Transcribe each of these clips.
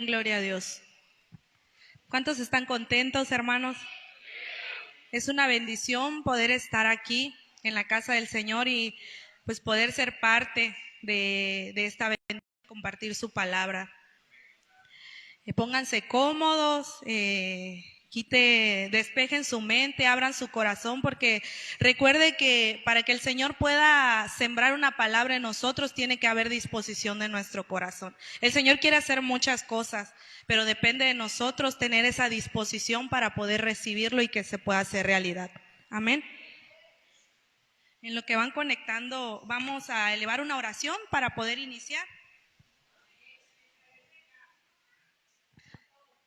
Gloria a Dios. ¿Cuántos están contentos, hermanos? Es una bendición poder estar aquí en la casa del Señor y pues poder ser parte de esta bendición, compartir su palabra. Pónganse cómodos, despejen su mente, abran su corazón, porque recuerde que para que el Señor pueda sembrar una palabra en nosotros, tiene que haber disposición de nuestro corazón. El Señor quiere hacer muchas cosas, pero depende de nosotros tener esa disposición para poder recibirlo y que se pueda hacer realidad. Amén. En lo que van conectando, vamos a elevar una oración para poder iniciar.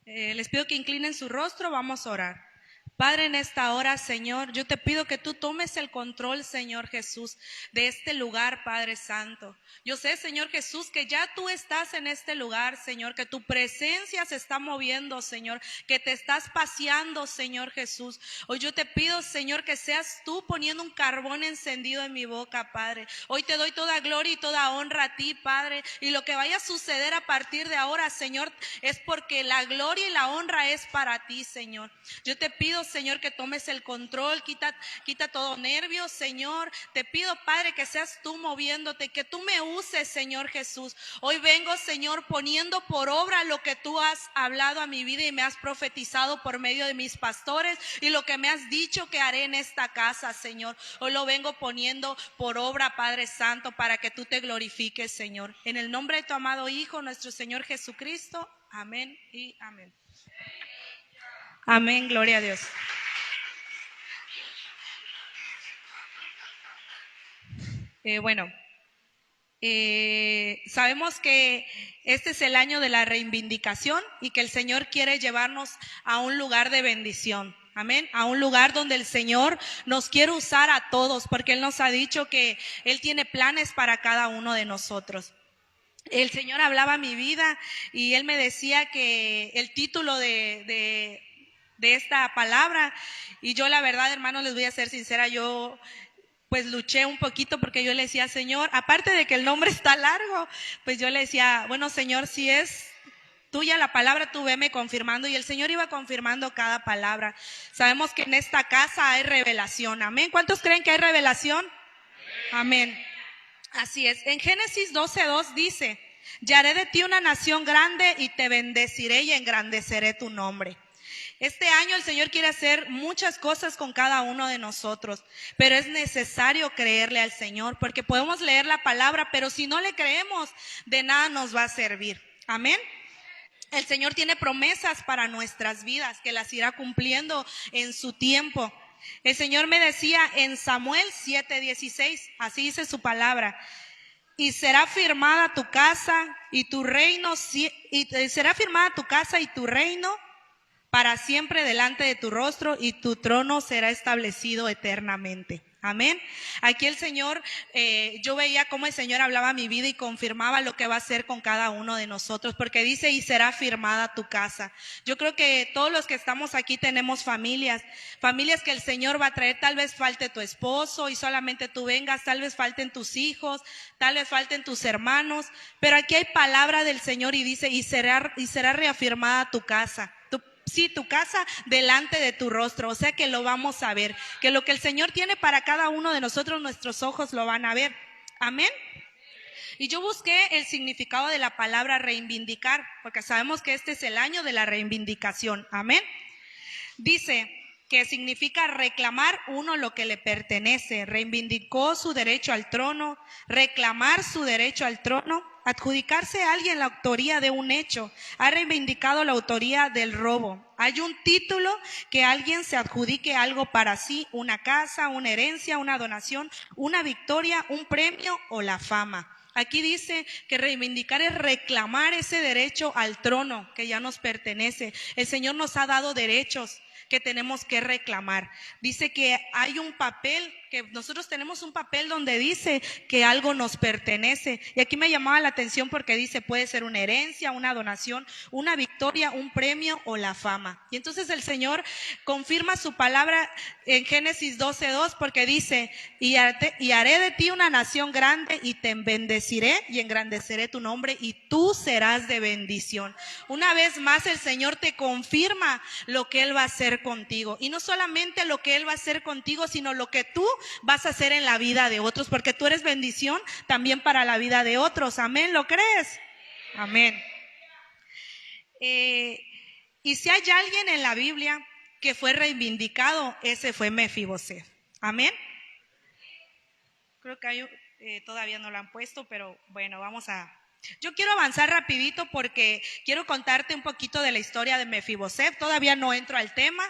Les pido que inclinen su rostro, vamos a orar. Padre, en esta hora, Señor, yo te pido que tú tomes el control, Señor Jesús, de este lugar, Padre Santo. Yo sé, Señor Jesús, que ya tú estás en este lugar, Señor, que tu presencia se está moviendo, Señor, que te estás paseando, Señor Jesús. Hoy yo te pido, Señor, que seas tú poniendo un carbón encendido en mi boca, Padre. Hoy te doy toda gloria y toda honra a ti, Padre, y lo que vaya a suceder a partir de ahora, Señor, es porque la gloria y la honra es para ti, Señor. Yo te pido, Señor, que tomes el control, quita todo nervio, Señor. Te pido, Padre, que seas tú moviéndote, que tú me uses, Señor Jesús. Hoy vengo, Señor, poniendo por obra lo que tú has hablado a mi vida y me has profetizado por medio de mis pastores y lo que me has dicho que haré en esta casa, Señor. Hoy lo vengo poniendo por obra, Padre Santo, para que tú te glorifiques, Señor. En el nombre de tu amado Hijo, nuestro Señor Jesucristo. Amén y amén. Amén, gloria a Dios. Sabemos que este es el año de la reivindicación y que el Señor quiere llevarnos a un lugar de bendición. Amén, a un lugar donde el Señor nos quiere usar a todos, porque Él nos ha dicho que Él tiene planes para cada uno de nosotros. El Señor hablaba a mi vida y Él me decía que el título de esta palabra, y yo la verdad, hermanos, les voy a ser sincera, yo pues luché un poquito porque yo le decía, Señor, aparte de que el nombre está largo, pues yo le decía, bueno, Señor, si es tuya la palabra, tú veme confirmando, y el Señor iba confirmando cada palabra. Sabemos que en esta casa hay revelación, amén. ¿Cuántos creen que hay revelación? Amén. Así es. En Génesis 12:2 dice, y haré de ti una nación grande y te bendeciré y engrandeceré tu nombre. Este año el Señor quiere hacer muchas cosas con cada uno de nosotros, pero es necesario creerle al Señor, porque podemos leer la palabra, pero si no le creemos, de nada nos va a servir. Amén. El Señor tiene promesas para nuestras vidas, que las irá cumpliendo en su tiempo. El Señor me decía en Samuel 7:16, así dice su palabra, y será firmada tu casa y tu reino, será firmada tu casa y tu reino para siempre delante de tu rostro, y tu trono será establecido eternamente. Amén. Aquí el Señor, yo veía cómo el Señor hablaba a mi vida y confirmaba lo que va a hacer con cada uno de nosotros, porque dice, y será firmada tu casa. Yo creo que todos los que estamos aquí tenemos familias que el Señor va a traer. Tal vez falte tu esposo y solamente tú vengas, tal vez falten tus hijos, tal vez falten tus hermanos, pero aquí hay palabra del Señor y dice, y será reafirmada tu casa. Tu casa delante de tu rostro, o sea que lo vamos a ver, que lo que el Señor tiene para cada uno de nosotros, nuestros ojos lo van a ver. Amén. Y yo busqué el significado de la palabra reivindicar, porque sabemos que este es el año de la reivindicación. Amén. Dice que significa reclamar uno lo que le pertenece. Reivindicó su derecho al trono, reclamar su derecho al trono, adjudicarse a alguien la autoría de un hecho. Ha reivindicado la autoría del robo. Hay un título que alguien se adjudique algo para sí, una casa, una herencia, una donación, una victoria, un premio o la fama. Aquí dice que reivindicar es reclamar ese derecho al trono que ya nos pertenece. El Señor nos ha dado derechos que tenemos que reclamar. Dice que hay un papel que nosotros tenemos un papel donde dice que algo nos pertenece. Y aquí me llamaba la atención porque dice, puede ser una herencia, una donación, una victoria, un premio o la fama. Y entonces el Señor confirma su palabra en Génesis 12:2 porque dice, y haré de ti una nación grande y te bendeciré y engrandeceré tu nombre y tú serás de bendición. Una vez más el Señor te confirma lo que Él va a hacer contigo. Y no solamente lo que Él va a hacer contigo, sino lo que tú vas a hacer en la vida de otros, porque tú eres bendición también para la vida de otros. Amén, ¿lo crees? Amén. Y si hay alguien en la Biblia que fue reivindicado, ese fue Mefiboset. Amén. Creo que hay, todavía no lo han puesto, pero bueno, yo quiero avanzar rapidito porque quiero contarte un poquito de la historia de Mefiboset. Todavía no entro al tema,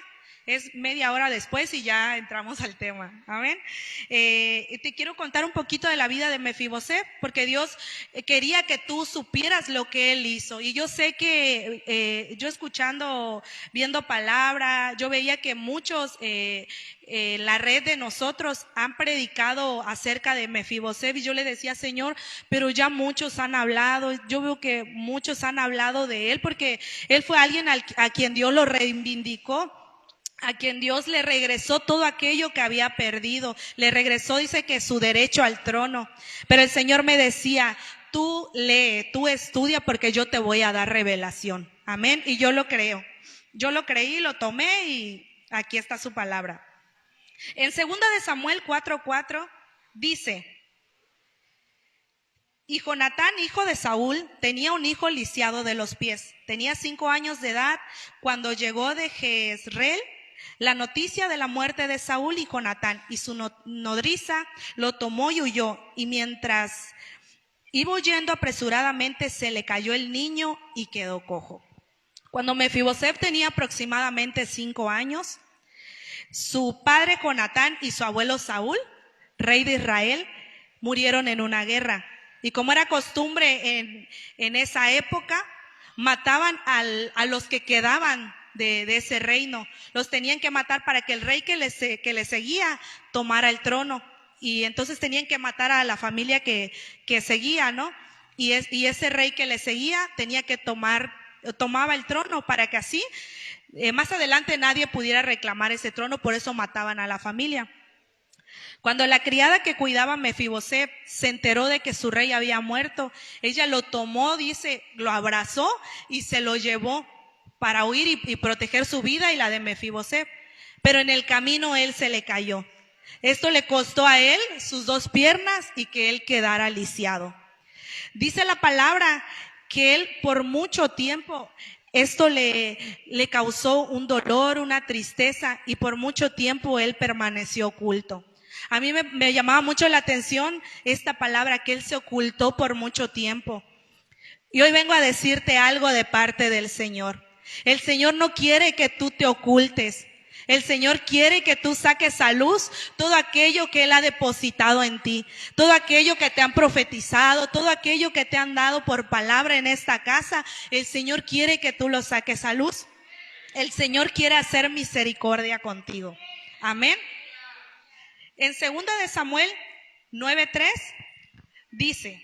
es media hora después y ya entramos al tema. Amén. Te quiero contar un poquito de la vida de Mefiboset porque Dios quería que tú supieras lo que Él hizo. Y yo sé que yo escuchando, viendo palabra, yo veía que muchos... la red de nosotros han predicado acerca de Mefiboset y yo le decía, Señor, pero ya muchos han hablado, yo veo que muchos han hablado de él porque él fue alguien a quien Dios lo reivindicó, a quien Dios le regresó todo aquello que había perdido, le regresó, dice que su derecho al trono, pero el Señor me decía, tú lee, tú estudia porque yo te voy a dar revelación, amén, y yo lo creo, yo lo creí, lo tomé y aquí está su palabra. En 2 de Samuel 4:4 dice, y Jonatán, hijo de Saúl, tenía un hijo lisiado de los pies. Tenía 5 años de edad cuando llegó de Jezreel la noticia de la muerte de Saúl y Jonatán, y su nodriza lo tomó y huyó, y mientras iba huyendo apresuradamente se le cayó el niño y quedó cojo. Cuando Mefiboset tenía aproximadamente 5 años, su padre Jonatán y su abuelo Saúl, rey de Israel, murieron en una guerra. Y como era costumbre en esa época, mataban a los que quedaban de ese reino. Los tenían que matar para que el rey que les seguía tomara el trono. Y entonces tenían que matar a la familia que seguía, ¿no? Y ese rey que le seguía tenía que tomaba el trono para que así más adelante nadie pudiera reclamar ese trono, por eso mataban a la familia. Cuando la criada que cuidaba a Mefiboset se enteró de que su rey había muerto, ella lo tomó, dice, lo abrazó y se lo llevó para huir y proteger su vida y la de Mefiboset. Pero en el camino él se le cayó. Esto le costó a él sus 2 piernas y que él quedara lisiado. Dice la palabra que él por mucho tiempo... Esto le causó un dolor, una tristeza y por mucho tiempo él permaneció oculto. A mí me llamaba mucho la atención esta palabra, que él se ocultó por mucho tiempo. Y hoy vengo a decirte algo de parte del Señor. El Señor no quiere que tú te ocultes. El Señor quiere que tú saques a luz todo aquello que Él ha depositado en ti, todo aquello que te han profetizado, todo aquello que te han dado por palabra en esta casa. El Señor quiere que tú lo saques a luz. El Señor quiere hacer misericordia contigo. Amén. En 2 de Samuel 9:3 dice,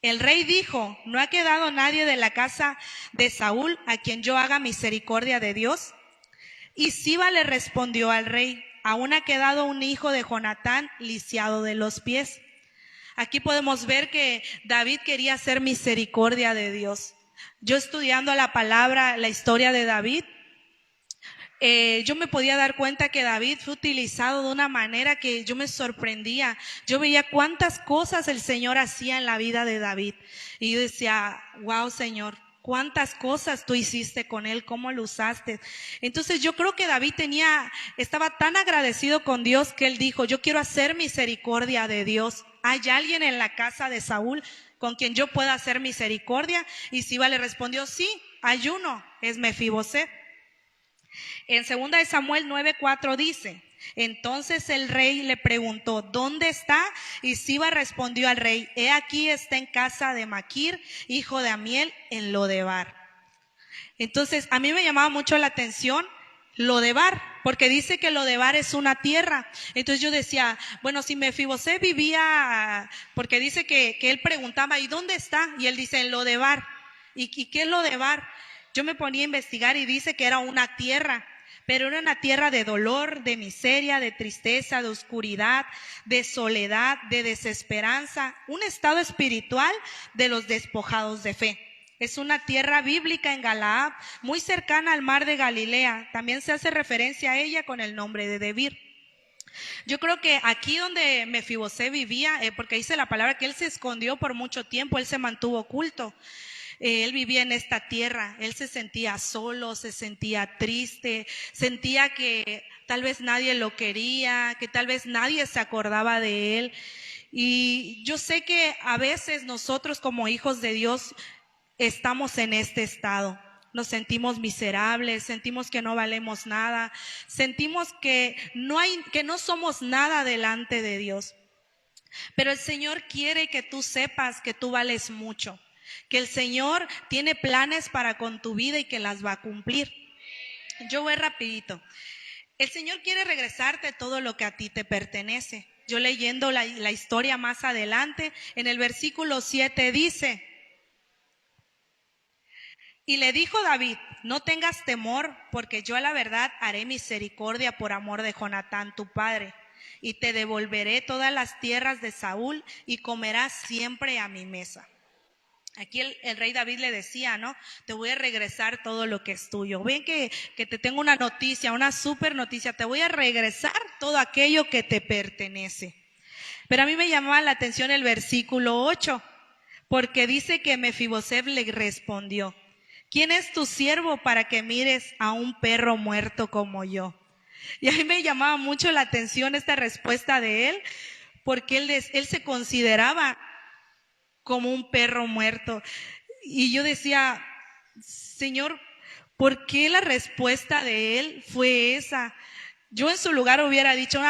el rey dijo, ¿no ha quedado nadie de la casa de Saúl a quien yo haga misericordia de Dios? Y Siba le respondió al rey, aún ha quedado un hijo de Jonatán lisiado de los pies. Aquí podemos ver que David quería hacer misericordia de Dios. Yo estudiando la palabra, la historia de David, yo me podía dar cuenta que David fue utilizado de una manera que yo me sorprendía. Yo veía cuántas cosas el Señor hacía en la vida de David. Y yo decía, wow, Señor, cuántas cosas tú hiciste con él, cómo lo usaste. Entonces yo creo que David estaba tan agradecido con Dios que él dijo, yo quiero hacer misericordia de Dios. ¿Hay alguien en la casa de Saúl con quien yo pueda hacer misericordia? Y Siba le respondió, sí, hay uno, es Mefiboset. En 2 de Samuel 9:4 dice, entonces el rey le preguntó, ¿dónde está? Y Siba respondió al rey, he aquí está en casa de Maquir, hijo de Amiel, en Lodebar. Entonces a mí me llamaba mucho la atención Lodebar, porque dice que Lodebar es una tierra. Entonces yo decía, bueno, si Mefibosé vivía, porque dice que él preguntaba, ¿y dónde está? Y él dice, en Lodebar. ¿Y qué es Lodebar? Yo me ponía a investigar y dice que era una tierra, pero era una tierra de dolor, de miseria, de tristeza, de oscuridad, de soledad, de desesperanza, un estado espiritual de los despojados de fe. Es una tierra bíblica en Galaad, muy cercana al mar de Galilea. También se hace referencia a ella con el nombre de Debir. Yo creo que aquí donde Mefibosé vivía, porque dice la palabra que él se escondió por mucho tiempo, él se mantuvo oculto. Él vivía en esta tierra, él se sentía solo, se sentía triste, sentía que tal vez nadie lo quería, que tal vez nadie se acordaba de él. Y yo sé que a veces nosotros como hijos de Dios estamos en este estado. Nos sentimos miserables, sentimos que no valemos nada, sentimos que no somos nada delante de Dios. Pero el Señor quiere que tú sepas que tú vales mucho, que el Señor tiene planes para con tu vida y que las va a cumplir. Yo voy rapidito. El Señor quiere regresarte todo lo que a ti te pertenece. Yo leyendo la historia más adelante, en el versículo 7 dice: y le dijo David, no tengas temor, porque yo a la verdad haré misericordia por amor de Jonatán tu padre, y te devolveré todas las tierras de Saúl, y comerás siempre a mi mesa. Aquí el rey David le decía, ¿no? Te voy a regresar todo lo que es tuyo. Ven que te tengo una noticia, una super noticia. Te voy a regresar todo aquello que te pertenece. Pero a mí me llamaba la atención el versículo 8, porque dice que Mefibosé le respondió: ¿quién es tu siervo para que mires a un perro muerto como yo? Y a mí me llamaba mucho la atención esta respuesta de él, porque él se consideraba como un perro muerto. Y yo decía, Señor, ¿por qué la respuesta de él fue esa? Yo en su lugar hubiera dicho,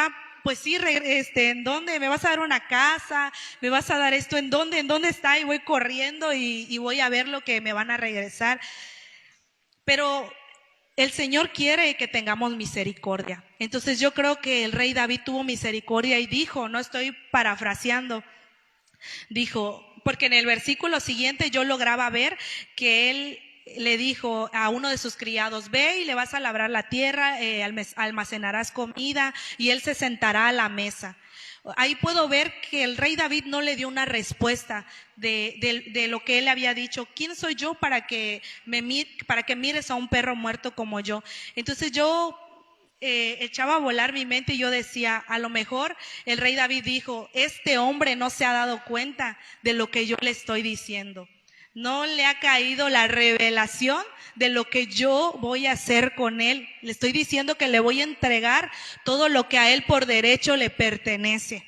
pues sí, ¿en dónde? ¿Me vas a dar una casa? ¿Me vas a dar esto? ¿En dónde? ¿En dónde está? Y voy corriendo y voy a ver lo que me van a regresar. Pero el Señor quiere que tengamos misericordia. Entonces yo creo que el rey David tuvo misericordia y dijo, no estoy parafraseando, dijo, porque en el versículo siguiente yo lograba ver que él le dijo a uno de sus criados, ve y le vas a labrar la tierra, almacenarás comida y él se sentará a la mesa. Ahí puedo ver que el rey David no le dio una respuesta de lo que él había dicho. ¿Quién soy yo para que mires a un perro muerto como yo? Entonces yo echaba a volar mi mente y yo decía, a lo mejor el rey David dijo, este hombre no se ha dado cuenta de lo que yo le estoy diciendo. No le ha caído la revelación de lo que yo voy a hacer con él. Le estoy diciendo que le voy a entregar todo lo que a él por derecho le pertenece.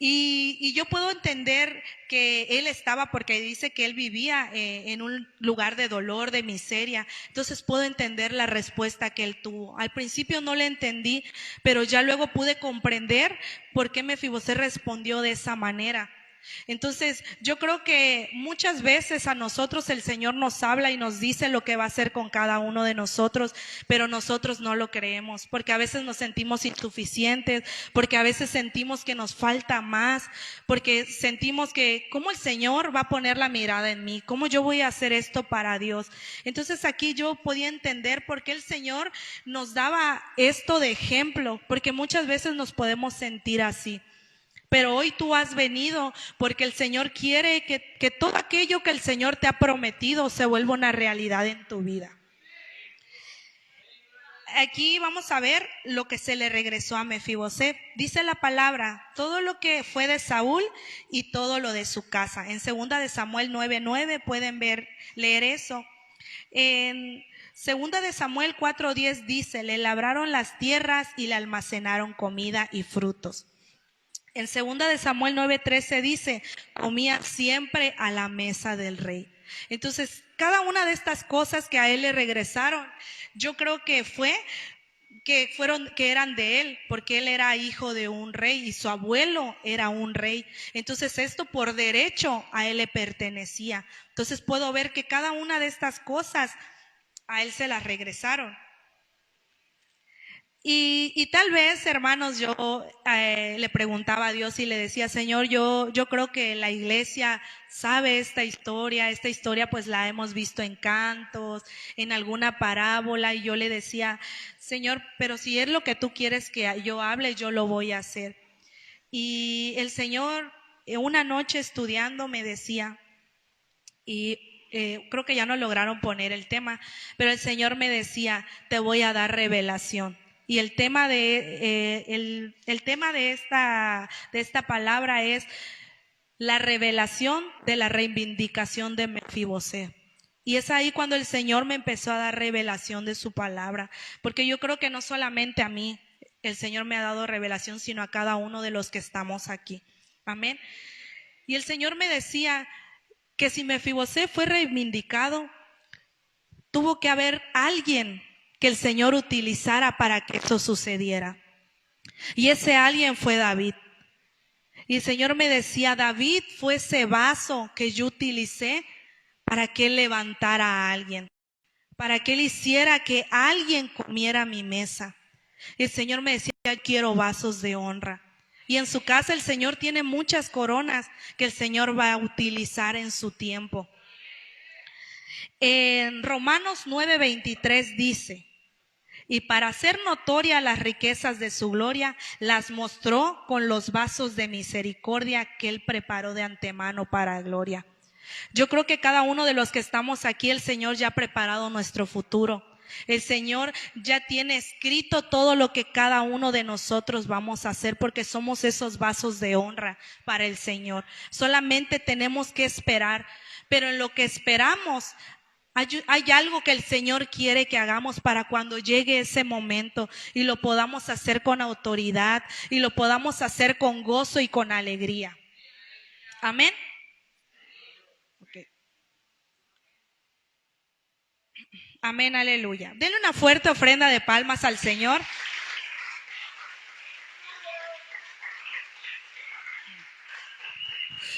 Y yo puedo entender que él estaba, porque dice que él vivía en un lugar de dolor, de miseria. Entonces puedo entender la respuesta que él tuvo. Al principio no le entendí, pero ya luego pude comprender por qué Mefibosé respondió de esa manera. Entonces yo creo que muchas veces a nosotros el Señor nos habla y nos dice lo que va a hacer con cada uno de nosotros, pero nosotros no lo creemos, porque a veces nos sentimos insuficientes, porque a veces sentimos que nos falta más, porque sentimos que ¿cómo el Señor va a poner la mirada en mí? ¿Cómo yo voy a hacer esto para Dios? Entonces aquí yo podía entender por qué el Señor nos daba esto de ejemplo, porque muchas veces nos podemos sentir así. Pero hoy tú has venido porque el Señor quiere que todo aquello que el Señor te ha prometido se vuelva una realidad en tu vida. Aquí vamos a ver lo que se le regresó a Mefibosé. Dice la palabra, todo lo que fue de Saúl y todo lo de su casa. En 2 de Samuel 9:9 pueden leer eso. En 2 de Samuel 4:10 dice, le labraron las tierras y le almacenaron comida y frutos. En 2 de Samuel 9:13 dice, comía siempre a la mesa del rey. Entonces, cada una de estas cosas que a él le regresaron, yo creo que que eran de él, porque él era hijo de un rey y su abuelo era un rey. Entonces, esto por derecho a él le pertenecía. Entonces, puedo ver que cada una de estas cosas a él se las regresaron. Y tal vez, hermanos, yo le preguntaba a Dios y le decía, Señor, yo creo que la iglesia sabe esta historia pues la hemos visto en cantos, en alguna parábola, y yo le decía, Señor, pero si es lo que tú quieres que yo hable, yo lo voy a hacer. Y el Señor, una noche estudiando, me decía, y creo que ya no lograron poner el tema, pero el Señor me decía, te voy a dar revelación. Y el tema el tema de esta palabra es la revelación de la reivindicación de Mefibosé. Y es ahí cuando el Señor me empezó a dar revelación de su palabra, porque yo creo que no solamente a mí el Señor me ha dado revelación, sino a cada uno de los que estamos aquí. Amén. Y el Señor me decía que si Mefibosé fue reivindicado, tuvo que haber alguien que el Señor utilizara para que eso sucediera. Y ese alguien fue David. Y el Señor me decía, David fue ese vaso que yo utilicé para que él levantara a alguien, para que él hiciera que alguien comiera mi mesa. Y el Señor me decía, quiero vasos de honra. Y en su casa el Señor tiene muchas coronas que el Señor va a utilizar en su tiempo. En Romanos 9:23 dice, y para hacer notoria las riquezas de su gloria, las mostró con los vasos de misericordia que él preparó de antemano para gloria. Yo creo que cada uno de los que estamos aquí, el Señor ya ha preparado nuestro futuro. El Señor ya tiene escrito todo lo que cada uno de nosotros vamos a hacer, porque somos esos vasos de honra para el Señor. Solamente tenemos que esperar, pero en lo que esperamos hay algo que el Señor quiere que hagamos para cuando llegue ese momento y lo podamos hacer con autoridad y lo podamos hacer con gozo y con alegría. Amén. Okay. Amén, aleluya. Denle una fuerte ofrenda de palmas al Señor.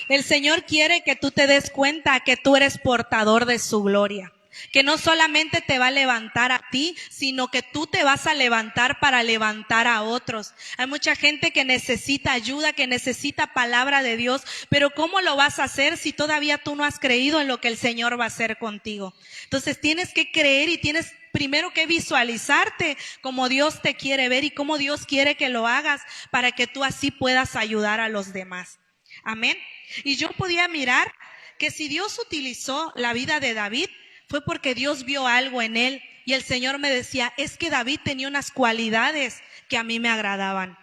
El Señor quiere que tú te des cuenta que tú eres portador de su gloria. Que no solamente te va a levantar a ti, sino que tú te vas a levantar para levantar a otros. Hay mucha gente que necesita ayuda, que necesita palabra de Dios, pero ¿cómo lo vas a hacer si todavía tú no has creído en lo que el Señor va a hacer contigo? Entonces tienes que creer y tienes primero que visualizarte como Dios te quiere ver y como Dios quiere que lo hagas para que tú así puedas ayudar a los demás. Amén. Y yo podía mirar que si Dios utilizó la vida de David, fue porque Dios vio algo en él. Y el Señor me decía, es que David tenía unas cualidades que a mí me agradaban.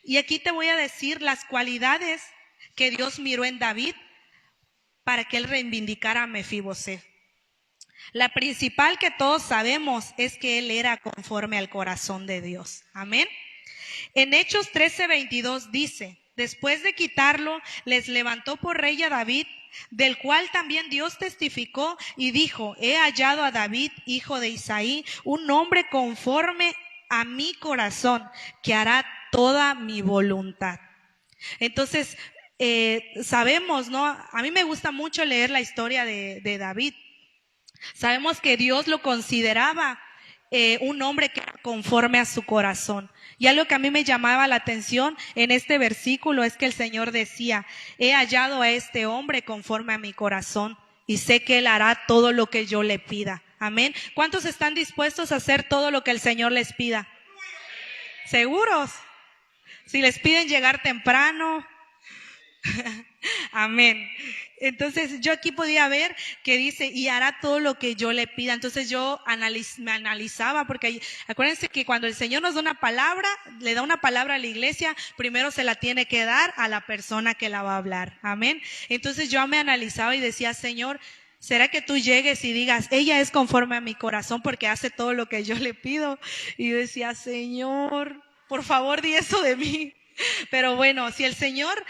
Y aquí te voy a decir las cualidades que Dios miró en David para que él reivindicara a Mefibosé. La principal que todos sabemos es que él era conforme al corazón de Dios. Amén. En Hechos 13:22 dice, después de quitarlo, les levantó por rey a David, del cual también Dios testificó y dijo, he hallado a David, hijo de Isaí, un hombre conforme a mi corazón, que hará toda mi voluntad. Entonces, sabemos, ¿no? A mí me gusta mucho leer la historia de David. Sabemos que Dios lo consideraba un hombre que conforme a su corazón. Y algo que a mí me llamaba la atención en este versículo es que el Señor decía, he hallado a este hombre conforme a mi corazón y sé que él hará todo lo que yo le pida. Amén. ¿Cuántos están dispuestos a hacer todo lo que el Señor les pida? ¿Seguros? Si les piden llegar temprano. Amén. Entonces yo aquí podía ver que dice, y hará todo lo que yo le pida. Entonces yo me analizaba, porque acuérdense que cuando el Señor nos da una palabra, le da una palabra a la iglesia, primero se la tiene que dar a la persona que la va a hablar. Amén. Entonces yo me analizaba y decía, Señor, ¿será que tú llegues y digas, ella es conforme a mi corazón porque hace todo lo que yo le pido? Y yo decía, Señor, por favor, di eso de mí. Pero bueno, si el Señor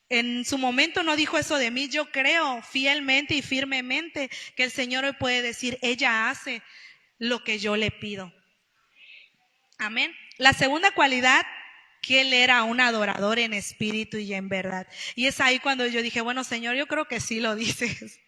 en su momento no dijo eso de mí, yo creo fielmente y firmemente que el Señor hoy puede decir, ella hace lo que yo le pido. Amén. La segunda cualidad, que él era un adorador en espíritu y en verdad. Y es ahí cuando yo dije, bueno, Señor, yo creo que sí lo dices.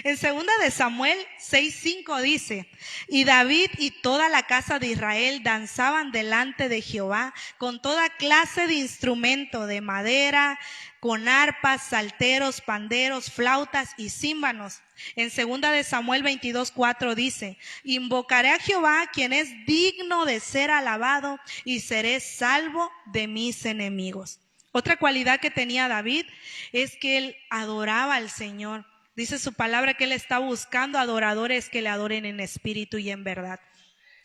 En 2 Samuel 6:5 dice, y David y toda la casa de Israel danzaban delante de Jehová con toda clase de instrumento de madera, con arpas, salteros, panderos, flautas y címbalos. En 2 Samuel 22:4 dice, invocaré a Jehová, quien es digno de ser alabado, y seré salvo de mis enemigos. Otra cualidad que tenía David es que él adoraba al Señor. Dice su palabra que él está buscando adoradores que le adoren en espíritu y en verdad.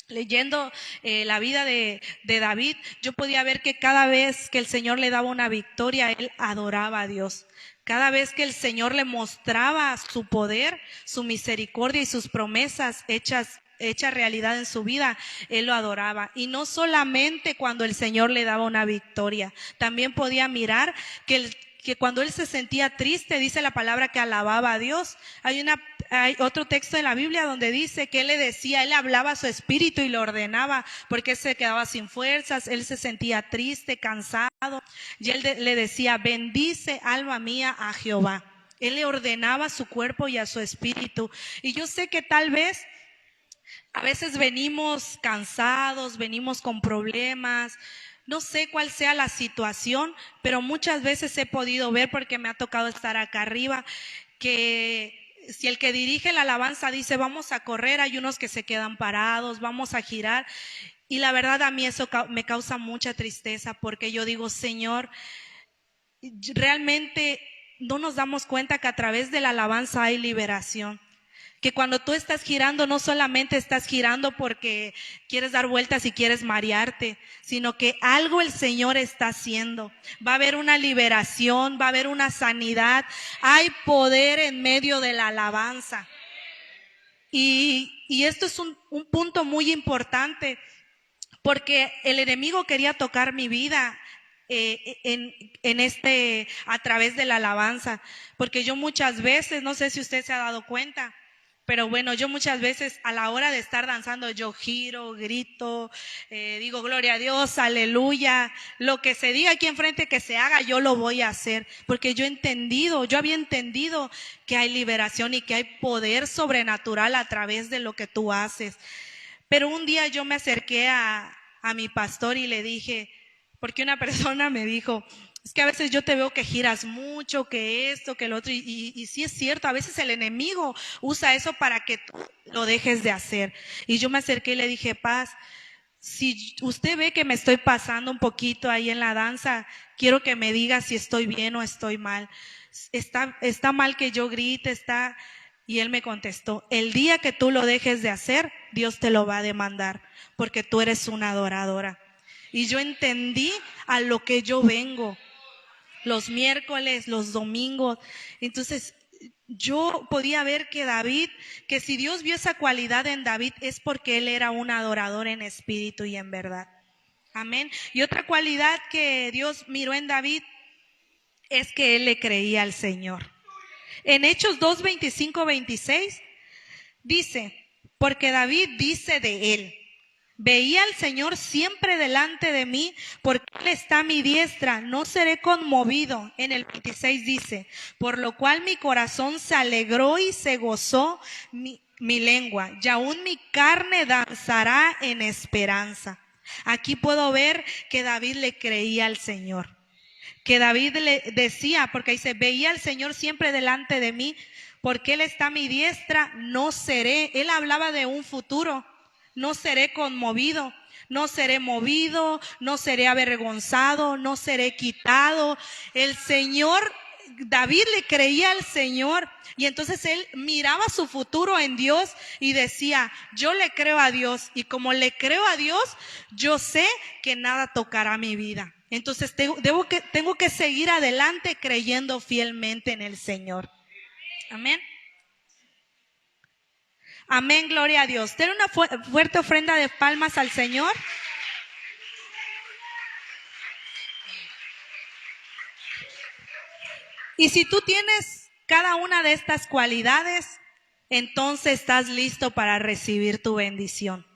Leyendo la vida de David, yo podía ver que cada vez que el Señor le daba una victoria, él adoraba a Dios. Cada vez que el Señor le mostraba su poder, su misericordia y sus promesas hechas realidad en su vida, él lo adoraba. Y no solamente cuando el Señor le daba una victoria, también podía mirar que cuando él se sentía triste, dice la palabra que alababa a Dios. Hay otro texto en la Biblia donde dice que él le decía, él hablaba a su espíritu y lo ordenaba, porque él se quedaba sin fuerzas, él se sentía triste, cansado, y él le decía, bendice alma mía a Jehová. Él le ordenaba a su cuerpo y a su espíritu. Y yo sé que tal vez a veces venimos cansados, venimos con problemas. No sé cuál sea la situación, pero muchas veces he podido ver, porque me ha tocado estar acá arriba, que si el que dirige la alabanza dice vamos a correr, hay unos que se quedan parados, vamos a girar. Y la verdad a mí eso me causa mucha tristeza, porque yo digo, Señor, realmente no nos damos cuenta que a través de la alabanza hay liberación. Que cuando tú estás girando, no solamente estás girando porque quieres dar vueltas y quieres marearte, sino que algo el Señor está haciendo. Va a haber una liberación, va a haber una sanidad. Hay poder en medio de la alabanza. Y esto es un punto muy importante, porque el enemigo quería tocar mi vida a través de la alabanza. Porque yo muchas veces, no sé si usted se ha dado cuenta, pero bueno, yo muchas veces a la hora de estar danzando, yo giro, grito, digo gloria a Dios, aleluya. Lo que se diga aquí enfrente que se haga, yo lo voy a hacer. Porque yo había entendido que hay liberación y que hay poder sobrenatural a través de lo que tú haces. Pero un día yo me acerqué a mi pastor y le dije, porque una persona me dijo, es que a veces yo te veo que giras mucho, que esto, que lo otro, y sí es cierto, a veces el enemigo usa eso para que tú lo dejes de hacer. Y yo me acerqué y le dije, Paz, si usted ve que me estoy pasando un poquito ahí en la danza, quiero que me diga si estoy bien o estoy mal. Está mal que yo grite, Y él me contestó, el día que tú lo dejes de hacer, Dios te lo va a demandar, porque tú eres una adoradora. Y yo entendí a lo que yo vengo. Los miércoles, los domingos. Entonces, yo podía ver que si Dios vio esa cualidad en David, es porque él era un adorador en espíritu y en verdad. Amén. Y otra cualidad que Dios miró en David es que él le creía al Señor. En Hechos 2, 25, 26 dice, porque David dice de él, veía al Señor siempre delante de mí, porque Él está a mi diestra, no seré conmovido. En el 26 dice, por lo cual mi corazón se alegró y se gozó mi lengua, y aún mi carne danzará en esperanza. Aquí puedo ver que David le creía al Señor. Que David le decía, porque dice, veía al Señor siempre delante de mí, porque Él está a mi diestra, no seré. Él hablaba de un futuro. No seré conmovido, no seré movido, no seré avergonzado, no seré quitado. El Señor, David le creía al Señor, y entonces él miraba su futuro en Dios y decía, yo le creo a Dios, y como le creo a Dios, yo sé que nada tocará mi vida. Entonces tengo que seguir adelante creyendo fielmente en el Señor. Amén. Amén, gloria a Dios. Den una fuerte ofrenda de palmas al Señor. Y si tú tienes cada una de estas cualidades, entonces estás listo para recibir tu bendición.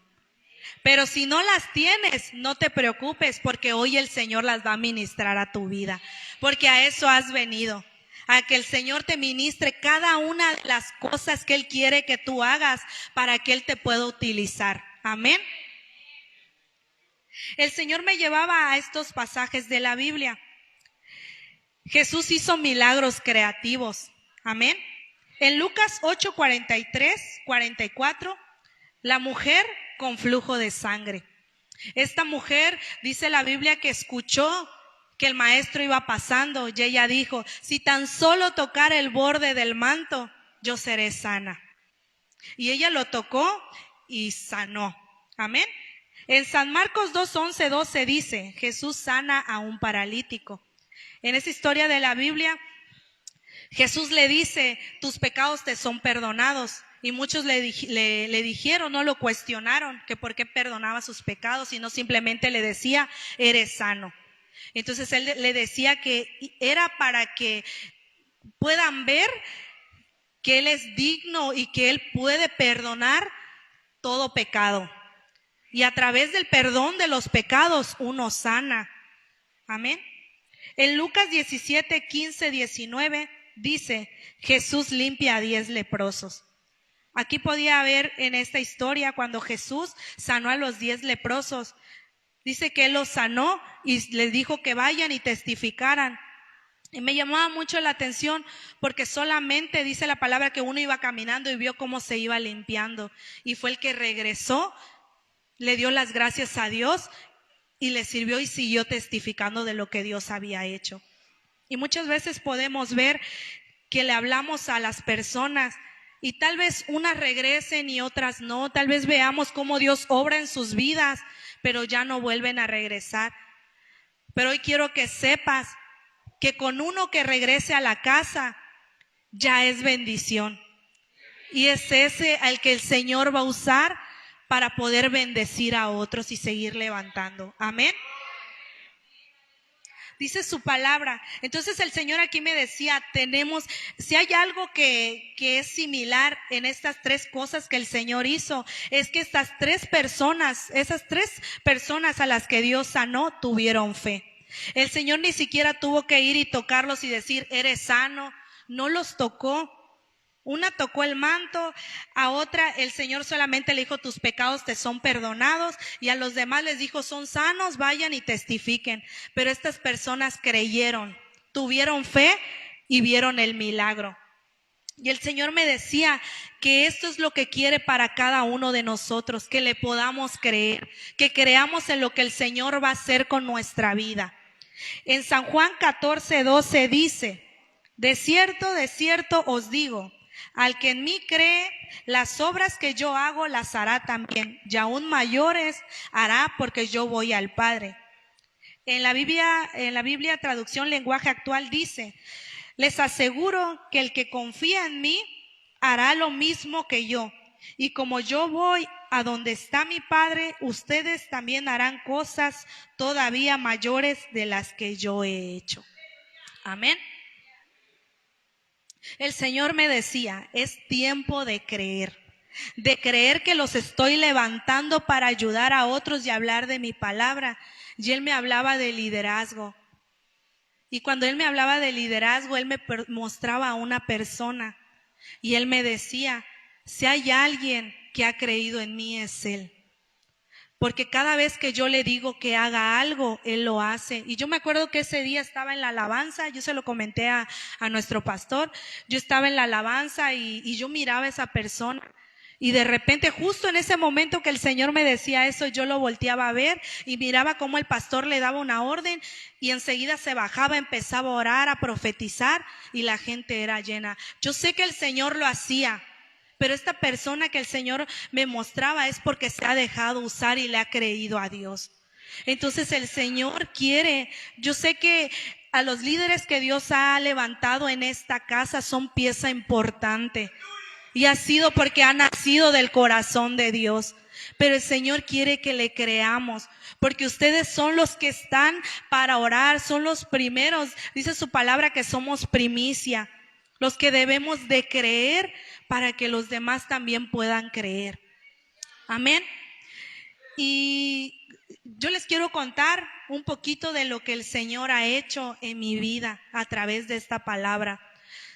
Pero si no las tienes, no te preocupes, porque hoy el Señor las va a ministrar a tu vida, porque a eso has venido. a que el Señor te ministre cada una de las cosas que Él quiere que tú hagas para que Él te pueda utilizar. Amén. El Señor me llevaba a estos pasajes de la Biblia. Jesús hizo milagros creativos. Amén. En Lucas 8, 43, 44, la mujer con flujo de sangre. Esta mujer, dice la Biblia, que escuchó que el maestro iba pasando y ella dijo, si tan solo tocar el borde del manto, yo seré sana. Y ella lo tocó y sanó. Amén. En San Marcos 2, 11, 12 dice, Jesús sana a un paralítico. En esa historia de la Biblia, Jesús le dice, tus pecados te son perdonados. Y muchos le dijeron, no lo cuestionaron, que por qué perdonaba sus pecados, y no simplemente le decía, eres sano. Entonces él le decía que era para que puedan ver que Él es digno y que Él puede perdonar todo pecado. Y a través del perdón de los pecados uno sana. Amén. En Lucas 17, 15, 19 dice, Jesús limpia a 10 leprosos. Aquí podía haber en esta historia cuando Jesús sanó a los 10 leprosos. Dice que Él los sanó y les dijo que vayan y testificaran. Y me llamaba mucho la atención porque solamente dice la palabra que uno iba caminando y vio cómo se iba limpiando. Y fue el que regresó, le dio las gracias a Dios y le sirvió y siguió testificando de lo que Dios había hecho. Y muchas veces podemos ver que le hablamos a las personas y tal vez unas regresen y otras no. Tal vez veamos cómo Dios obra en sus vidas, pero ya no vuelven a regresar. Pero hoy quiero que sepas que con uno que regrese a la casa ya es bendición. Y es ese al que el Señor va a usar para poder bendecir a otros y seguir levantando. Amén. Dice su palabra. Entonces el Señor aquí me decía, si hay algo que es similar en estas tres cosas que el Señor hizo, es que esas tres personas a las que Dios sanó, tuvieron fe. El Señor ni siquiera tuvo que ir y tocarlos y decir, eres sano. No los tocó. Una tocó el manto, a otra el Señor solamente le dijo, tus pecados te son perdonados, y a los demás les dijo, son sanos, vayan y testifiquen. Pero estas personas creyeron, tuvieron fe y vieron el milagro. Y el Señor me decía que esto es lo que quiere para cada uno de nosotros, que le podamos creer, que creamos en lo que el Señor va a hacer con nuestra vida. En San Juan 14, 12 dice, de cierto os digo, al que en mí cree, las obras que yo hago las hará también, y aún mayores hará, porque yo voy al Padre. En la Biblia traducción lenguaje actual dice, les aseguro que el que confía en mí hará lo mismo que yo, y como yo voy a donde está mi Padre, ustedes también harán cosas todavía mayores de las que yo he hecho. Amén. El Señor me decía, es tiempo de creer que los estoy levantando para ayudar a otros y hablar de mi palabra. Y Él me hablaba de liderazgo. Y cuando Él me hablaba de liderazgo, Él me mostraba a una persona. Y Él me decía, si hay alguien que ha creído en mí, es Él. Porque cada vez que yo le digo que haga algo, Él lo hace. Y yo me acuerdo que ese día estaba en la alabanza, yo se lo comenté a nuestro pastor, yo estaba en la alabanza y yo miraba a esa persona. Y de repente, justo en ese momento que el Señor me decía eso, yo lo volteaba a ver y miraba cómo el pastor le daba una orden y enseguida se bajaba, empezaba a orar, a profetizar y la gente era llena. Yo sé que el Señor lo hacía, pero esta persona que el Señor me mostraba es porque se ha dejado usar y le ha creído a Dios. Entonces el Señor quiere, yo sé que a los líderes que Dios ha levantado en esta casa son pieza importante. Y ha sido porque ha nacido del corazón de Dios. Pero el Señor quiere que le creamos, porque ustedes son los que están para orar, son los primeros. Dice su palabra que somos primicia, los que debemos de creer para que los demás también puedan creer. Amén. Y yo les quiero contar un poquito de lo que el Señor ha hecho en mi vida a través de esta palabra.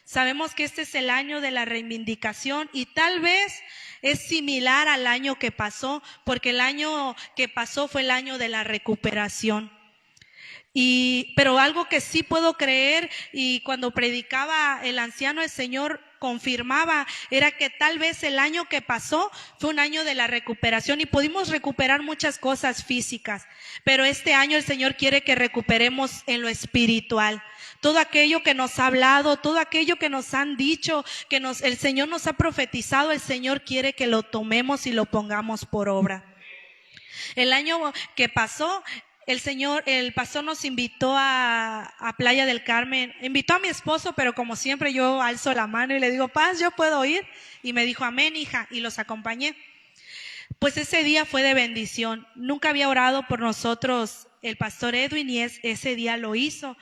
Sabemos que este es el año de la reivindicación y tal vez es similar al año que pasó, porque el año que pasó fue el año de la recuperación. Pero algo que sí puedo creer, y cuando predicaba el anciano, el Señor confirmaba, era que tal vez el año que pasó fue un año de la recuperación y pudimos recuperar muchas cosas físicas, pero este año el Señor quiere que recuperemos en lo espiritual. Todo aquello que nos ha hablado, todo aquello que nos han dicho, el Señor nos ha profetizado, el Señor quiere que lo tomemos y lo pongamos por obra. El año que pasó, el pastor nos invitó a Playa del Carmen. Invitó a mi esposo, pero como siempre yo alzo la mano y le digo, Paz, ¿yo puedo ir? Y me dijo, amén, hija, y los acompañé. Pues ese día fue de bendición. Nunca había orado por nosotros el pastor Edwin y ese día lo hizo.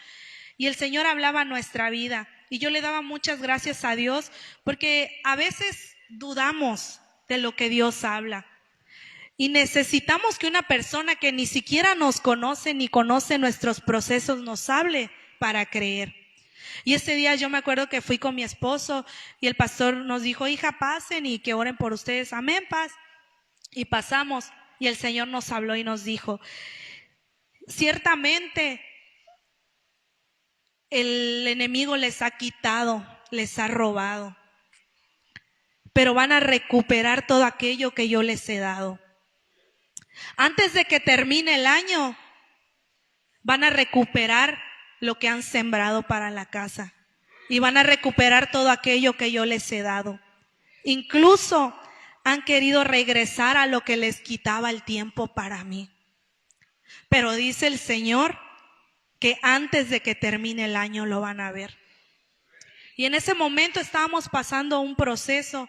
Y el Señor hablaba a nuestra vida. Y yo le daba muchas gracias a Dios, porque a veces dudamos de lo que Dios habla. Y necesitamos que una persona que ni siquiera nos conoce ni conoce nuestros procesos nos hable para creer. Y ese día yo me acuerdo que fui con mi esposo y el pastor nos dijo, hija, pasen y que oren por ustedes. Amén, paz. Y pasamos y el Señor nos habló y nos dijo, ciertamente el enemigo les ha quitado, les ha robado, pero van a recuperar todo aquello que yo les he dado. Antes de que termine el año, van a recuperar lo que han sembrado para la casa y van a recuperar todo aquello que yo les he dado. Incluso han querido regresar a lo que les quitaba el tiempo para mí. Pero dice el Señor que antes de que termine el año lo van a ver. Y en ese momento estábamos pasando un proceso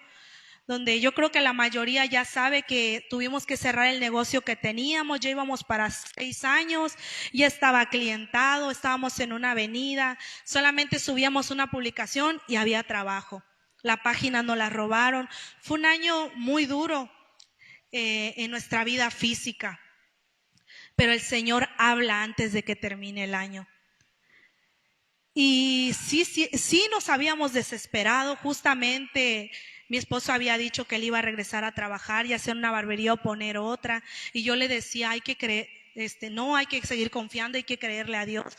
donde yo creo que la mayoría ya sabe que tuvimos que cerrar el negocio que teníamos. Ya íbamos para 6 años, ya estaba clientado, estábamos en una avenida, solamente subíamos una publicación y había trabajo. La página nos la robaron. Fue un año muy duro en nuestra vida física, pero el Señor habla antes de que termine el año. Y sí nos habíamos desesperado. Justamente mi esposo había dicho que él iba a regresar a trabajar y hacer una barbería o poner otra. Y yo le decía, hay que creer, no hay que seguir confiando, hay que creerle a Dios.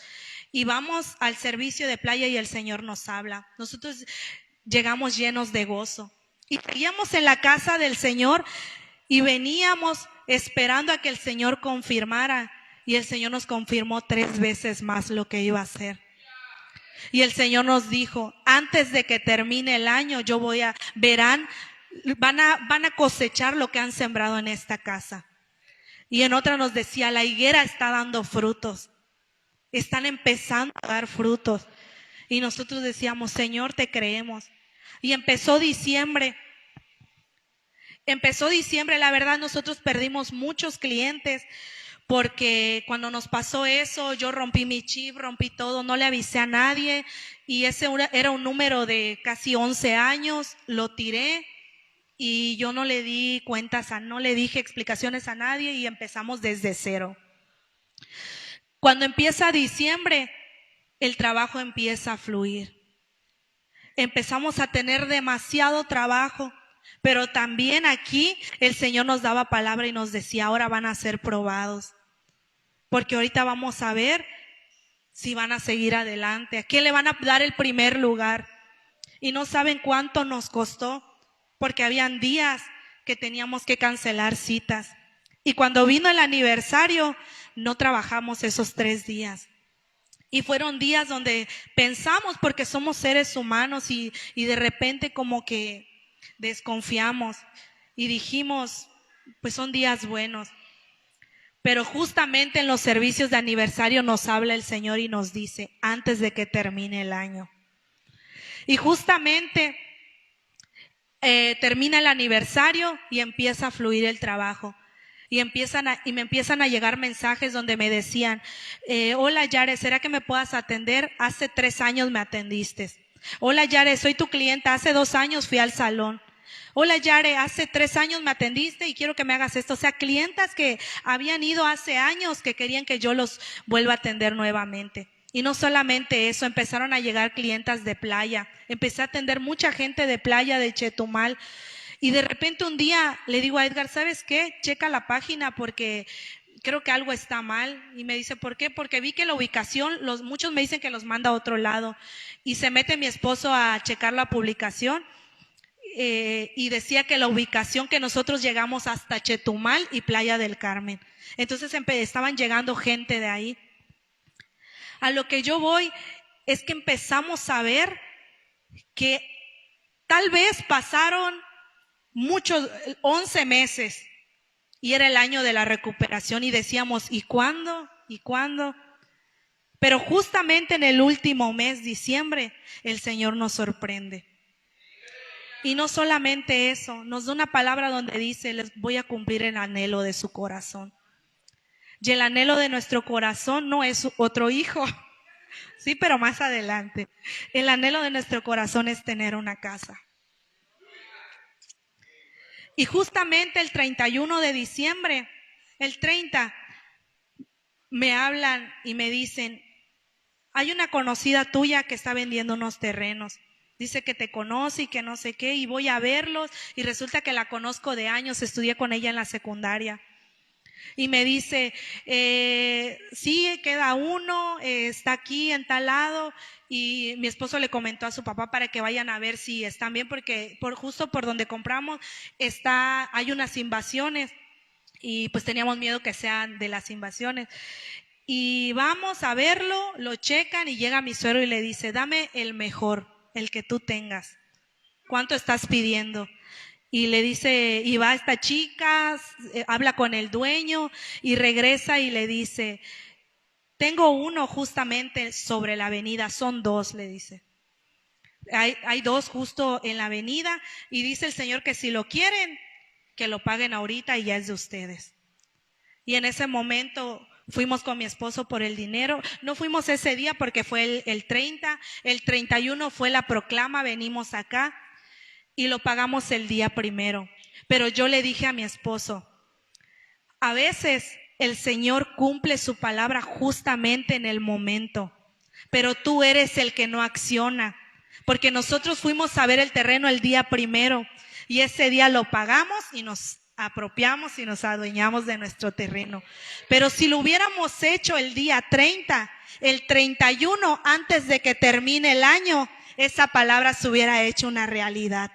Y vamos al servicio de playa y el Señor nos habla. Nosotros llegamos llenos de gozo. Y seguíamos en la casa del Señor y veníamos esperando a que el Señor confirmara. Y el Señor nos confirmó 3 veces más lo que iba a hacer. Y el Señor nos dijo, antes de que termine el año, van a cosechar lo que han sembrado en esta casa. Y en otra nos decía, la higuera está dando frutos. Están empezando a dar frutos. Y nosotros decíamos, Señor, te creemos. Y empezó diciembre. La verdad nosotros perdimos muchos clientes. Porque cuando nos pasó eso, yo rompí mi chip, rompí todo, no le avisé a nadie y ese era un número de casi 11 años, lo tiré y yo no le di no le dije explicaciones a nadie y empezamos desde cero. Cuando empieza diciembre, el trabajo empieza a fluir. Empezamos a tener demasiado trabajo. Pero también aquí el Señor nos daba palabra y nos decía, ahora van a ser probados. Porque ahorita vamos a ver si van a seguir adelante. ¿A quién le van a dar el primer lugar? Y no saben cuánto nos costó, porque habían días que teníamos que cancelar citas. Y cuando vino el aniversario, no trabajamos esos 3 días. Y fueron días donde pensamos, porque somos seres humanos y de repente como que desconfiamos y dijimos, pues son días buenos. Pero justamente en los servicios de aniversario nos habla el Señor y nos dice, antes de que termine el año. Y justamente termina el aniversario y empieza a fluir el trabajo. Y me empiezan a llegar mensajes donde me decían, hola Yare, ¿será que me puedas atender? Hace 3 años me atendiste. Hola Yare, soy tu clienta, hace 2 años fui al salón. Hola Yare, hace 3 años me atendiste y quiero que me hagas esto. O sea, clientas que habían ido hace años que querían que yo los vuelva a atender nuevamente. Y no solamente eso, empezaron a llegar clientas de playa. Empecé a atender mucha gente de playa de Chetumal. Y de repente un día le digo a Edgar, ¿sabes qué? Checa la página porque creo que algo está mal. Y me dice, ¿por qué? Porque vi que la ubicación, muchos me dicen que los manda a otro lado. Y se mete mi esposo a checar la publicación. Y decía que la ubicación que nosotros llegamos hasta Chetumal y Playa del Carmen. Entonces estaban llegando gente de ahí. A lo que yo voy es que empezamos a ver que tal vez pasaron muchos, 11 meses, y era el año de la recuperación y decíamos, ¿y cuándo? ¿Y cuándo? Pero justamente en el último mes, diciembre, el Señor nos sorprende. Y no solamente eso, nos da una palabra donde dice, les voy a cumplir el anhelo de su corazón. Y el anhelo de nuestro corazón no es otro hijo, sí, pero más adelante. El anhelo de nuestro corazón es tener una casa. Y justamente el 31 de diciembre, el 30, me hablan y me dicen, hay una conocida tuya que está vendiendo unos terrenos. Dice que te conoce y que no sé qué, y voy a verlos, y resulta que la conozco de años, estudié con ella en la secundaria. Y me dice, sí, queda uno, está aquí en tal lado, y mi esposo le comentó a su papá para que vayan a ver si están bien, porque justo por donde compramos hay unas invasiones, y pues teníamos miedo que sean de las invasiones. Y vamos a verlo, lo checan, y llega mi suegro y le dice, dame el mejor, el que tú tengas. ¿Cuánto estás pidiendo? Y le dice, y va esta chica, habla con el dueño y regresa y le dice, tengo uno justamente sobre la avenida, son dos, le dice. Hay dos justo en la avenida, y dice el Señor que si lo quieren, que lo paguen ahorita y ya es de ustedes. Y en ese momento fuimos con mi esposo por el dinero. No fuimos ese día porque fue el 30, el 31 fue la proclama, venimos acá. Y lo pagamos el día primero. Pero yo le dije a mi esposo, a veces el Señor cumple su palabra justamente en el momento, pero tú eres el que no acciona. Porque nosotros fuimos a ver el terreno el día primero y ese día lo pagamos y nos apropiamos y nos adueñamos de nuestro terreno. Pero si lo hubiéramos hecho el día 30, el 31, antes de que termine el año, esa palabra se hubiera hecho una realidad.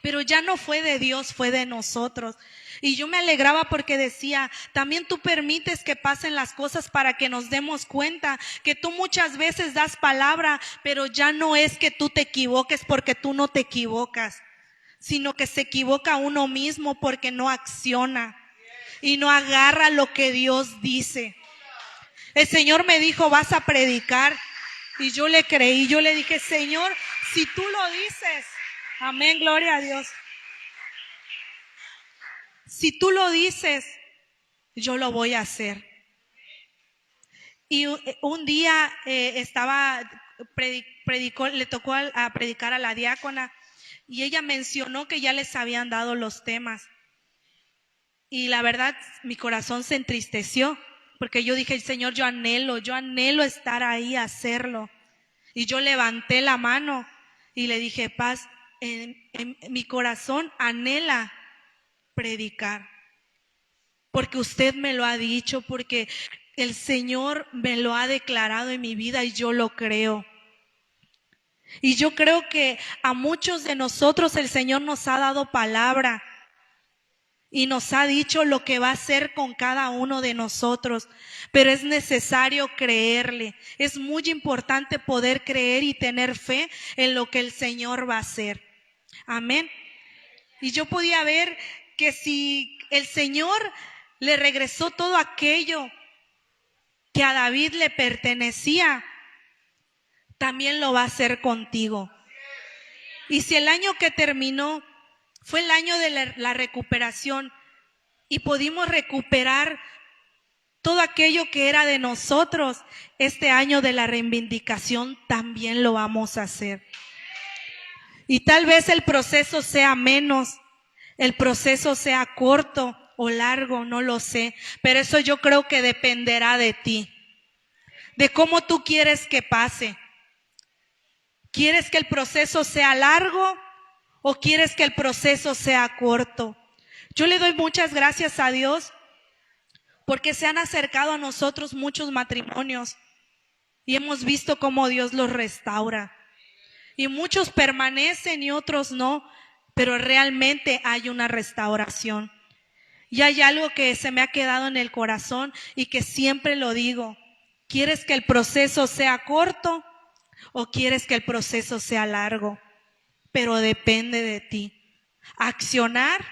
Pero ya no fue de Dios, fue de nosotros. Y yo me alegraba porque decía, también tú permites que pasen las cosas para que nos demos cuenta que tú muchas veces das palabra, pero ya no es que tú te equivoques porque tú no te equivocas, sino que se equivoca uno mismo porque no acciona y no agarra lo que Dios dice. El Señor me dijo, vas a predicar, y yo le creí, yo le dije, Señor, si tú lo dices, amén, gloria a Dios. Si tú lo dices, yo lo voy a hacer. Y un día le tocó a predicar a la diácona, y ella mencionó que ya les habían dado los temas. Y la verdad, mi corazón se entristeció, porque yo dije, Señor, yo anhelo estar ahí a hacerlo. Y yo levanté la mano y le dije, Paz, en mi corazón anhela predicar, porque usted me lo ha dicho, porque el Señor me lo ha declarado en mi vida y yo lo creo. Y yo creo que a muchos de nosotros el Señor nos ha dado palabra y nos ha dicho lo que va a hacer con cada uno de nosotros, pero es necesario creerle. Es muy importante poder creer y tener fe en lo que el Señor va a hacer. Amén. Y yo podía ver que si el Señor le regresó todo aquello que a David le pertenecía, también lo va a hacer contigo. Y si el año que terminó fue el año de la recuperación y pudimos recuperar todo aquello que era de nosotros, este año de la reivindicación también lo vamos a hacer. Y tal vez el proceso sea menos, el proceso sea corto o largo, no lo sé, pero eso yo creo que dependerá de ti. de cómo tú quieres que pase. ¿Quieres que el proceso sea largo o quieres que el proceso sea corto? Yo le doy muchas gracias a Dios porque se han acercado a nosotros muchos matrimonios y hemos visto cómo Dios los restaura. Y muchos permanecen y otros no, pero realmente hay una restauración. Y hay algo que se me ha quedado en el corazón y que siempre lo digo. ¿Quieres que el proceso sea corto o quieres que el proceso sea largo? Pero depende de ti. Accionar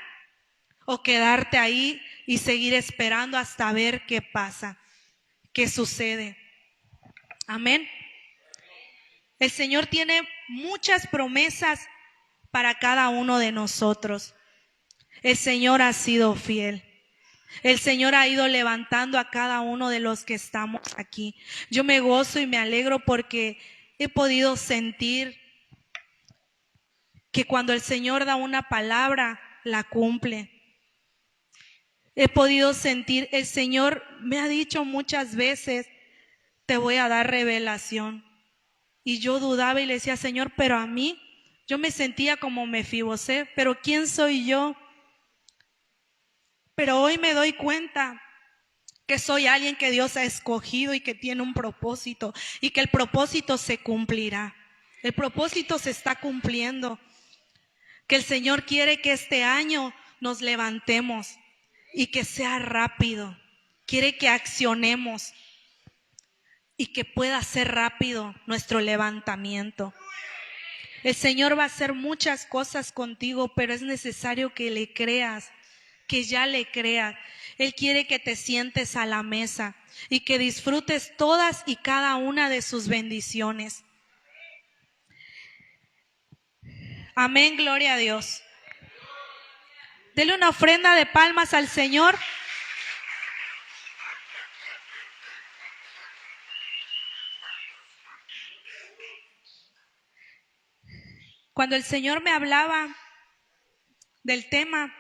o quedarte ahí y seguir esperando hasta ver qué pasa, qué sucede. Amén. El Señor tiene muchas promesas para cada uno de nosotros. El Señor ha sido fiel. El Señor ha ido levantando a cada uno de los que estamos aquí. Yo me gozo y me alegro porque he podido sentir que cuando el Señor da una palabra, la cumple. He podido sentir, el Señor me ha dicho muchas veces, te voy a dar revelación. Y yo dudaba y le decía, Señor, pero a mí, yo me sentía como Mefibosé, pero ¿quién soy yo? Pero hoy me doy cuenta que soy alguien que Dios ha escogido y que tiene un propósito y que el propósito se cumplirá. El propósito se está cumpliendo. Que el Señor quiere que este año nos levantemos y que sea rápido. Quiere que accionemos y que pueda ser rápido nuestro levantamiento. El Señor va a hacer muchas cosas contigo, pero es necesario que le creas, que ya le creas. Él quiere que te sientes a la mesa y que disfrutes todas y cada una de sus bendiciones. Amén, gloria a Dios. Dele una ofrenda de palmas al Señor. Cuando el Señor me hablaba del tema,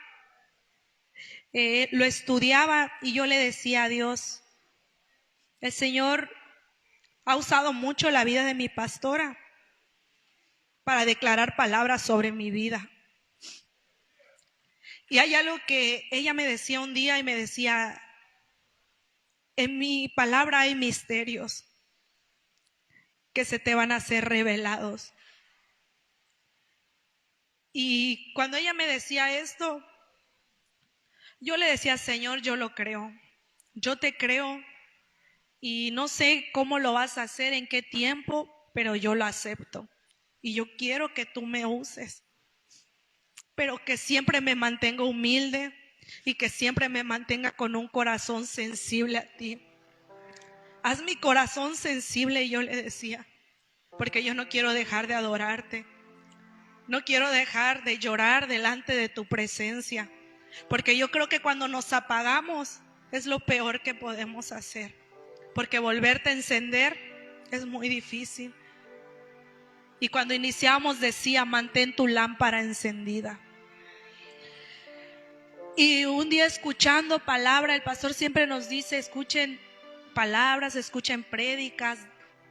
lo estudiaba y yo le decía a Dios, el Señor ha usado mucho la vida de mi pastora para declarar palabras sobre mi vida. Y hay algo que ella me decía un día y me decía, en mi palabra hay misterios que se te van a ser revelados. Y cuando ella me decía esto, yo le decía, Señor, yo lo creo, yo te creo y no sé cómo lo vas a hacer, en qué tiempo, pero yo lo acepto. Y yo quiero que tú me uses, pero que siempre me mantenga humilde y que siempre me mantenga con un corazón sensible a ti. Haz mi corazón sensible, yo le decía, porque yo no quiero dejar de adorarte. No quiero dejar de llorar delante de tu presencia, porque yo creo que cuando nos apagamos es lo peor que podemos hacer, porque volverte a encender es muy difícil. Y cuando iniciamos decía, mantén tu lámpara encendida. Y un día escuchando palabra, el pastor siempre nos dice, escuchen palabras, escuchen prédicas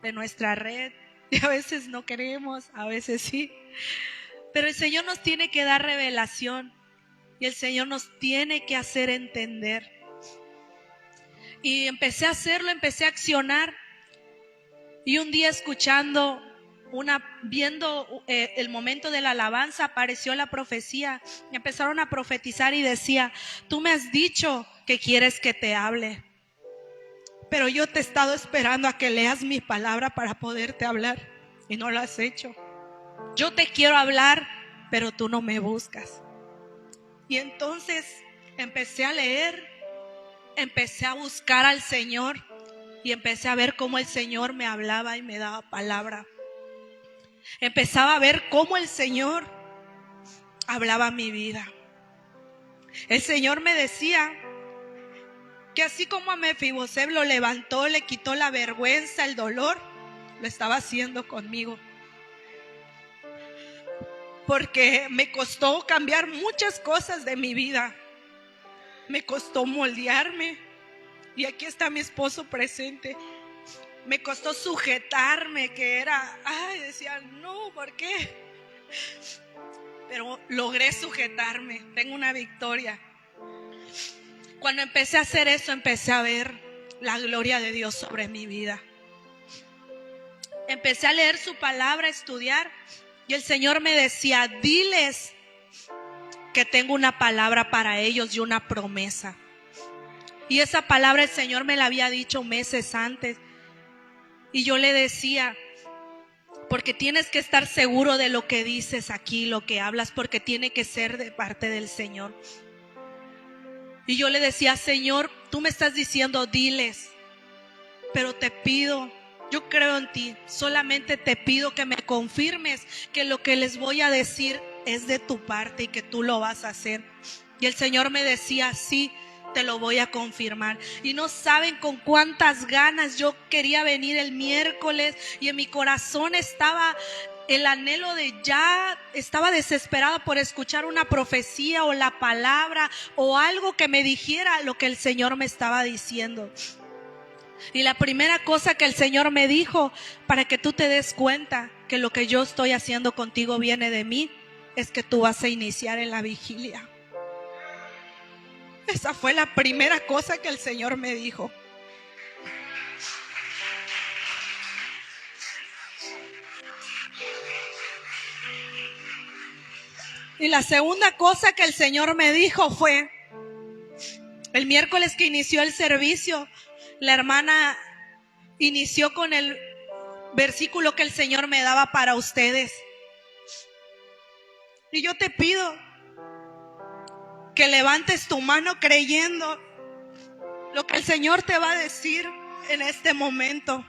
de nuestra red. Y a veces no queremos, a veces sí. Pero el Señor nos tiene que dar revelación y el Señor nos tiene que hacer entender. Y empecé a hacerlo, empecé a accionar. Y un día escuchando, viendo el momento de la alabanza, apareció la profecía. Y empezaron a profetizar y decía, tú me has dicho que quieres que te hable, pero yo te he estado esperando a que leas mi palabra para poderte hablar y no lo has hecho. Yo te quiero hablar, pero tú no me buscas. Y entonces empecé a leer, empecé a buscar al Señor y empecé a ver cómo el Señor me hablaba y me daba palabra. Empezaba a ver cómo el Señor hablaba mi vida. El Señor me decía que así como a Mefibosé lo levantó, le quitó la vergüenza, el dolor, lo estaba haciendo conmigo. Porque me costó cambiar muchas cosas de mi vida. Me costó moldearme. Y aquí está mi esposo presente. me costó sujetarme, que era, decía, no, ¿por qué? Pero logré sujetarme, tengo una victoria. Cuando empecé a hacer eso, empecé a ver la gloria de Dios sobre mi vida. Empecé a leer su palabra, a estudiar, y el Señor me decía, diles que tengo una palabra para ellos y una promesa. Y esa palabra el Señor me la había dicho meses antes. Y yo le decía, porque tienes que estar seguro de lo que dices aquí, lo que hablas, porque tiene que ser de parte del Señor. Y yo le decía, Señor, tú me estás diciendo, diles, pero te pido, yo creo en ti, solamente te pido que me confirmes que lo que les voy a decir es de tu parte y que tú lo vas a hacer. Y el Señor me decía, sí, te lo voy a confirmar. Y no saben con cuántas ganas yo quería venir el miércoles, y en mi corazón estaba el anhelo de ya, estaba desesperada por escuchar una profecía o la palabra o algo que me dijera lo que el Señor me estaba diciendo. Y la primera cosa que el Señor me dijo, para que tú te des cuenta que lo que yo estoy haciendo contigo viene de mí, es que tú vas a iniciar en la vigilia. Esa fue la primera cosa que el Señor me dijo. Y la segunda cosa que el Señor me dijo fue, el miércoles que inició el servicio, la hermana inició con el versículo que el Señor me daba para ustedes. Y yo te pido que levantes tu mano creyendo lo que el Señor te va a decir en este momento.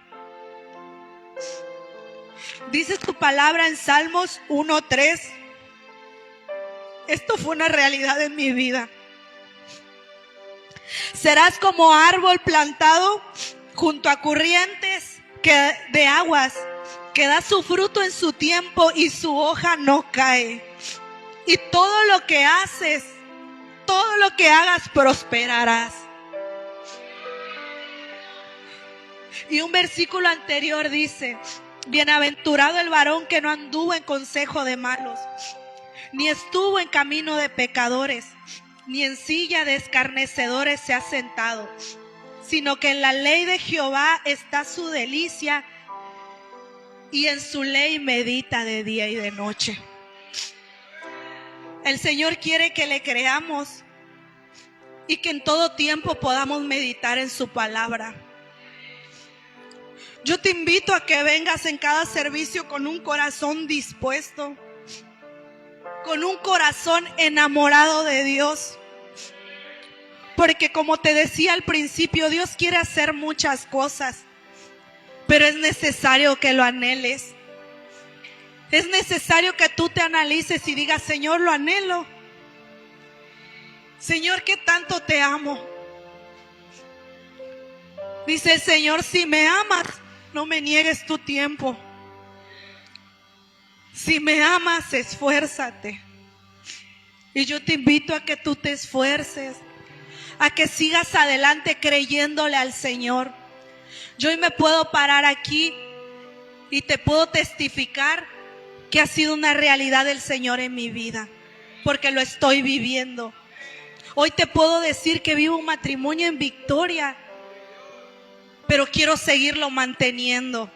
Dice tu palabra en Salmos 1:3. Esto fue una realidad en mi vida. Serás como árbol plantado junto a corrientes de aguas, que da su fruto en su tiempo y su hoja no cae. Y todo lo que haces, todo lo que hagas, prosperarás. Y un versículo anterior dice, bienaventurado el varón que no anduvo en consejo de malos, ni estuvo en camino de pecadores, ni en silla de escarnecedores se ha sentado, sino que en la ley de Jehová está su delicia, y en su ley medita de día y de noche. El Señor quiere que le creamos y que en todo tiempo podamos meditar en su palabra. Yo te invito a que vengas en cada servicio con un corazón dispuesto, con un corazón enamorado de Dios. Porque como te decía al principio, Dios quiere hacer muchas cosas, pero es necesario que lo anheles. Es necesario que tú te analices y digas, Señor, lo anhelo. Señor, ¿qué tanto te amo? Dice el Señor, si me amas, no me niegues tu tiempo. Si me amas, esfuérzate. Y yo te invito a que tú te esfuerces, a que sigas adelante creyéndole al Señor. Yo hoy me puedo parar aquí y te puedo testificar que ha sido una realidad del Señor en mi vida, porque lo estoy viviendo. Hoy te puedo decir que vivo un matrimonio en victoria, pero quiero seguirlo manteniendo,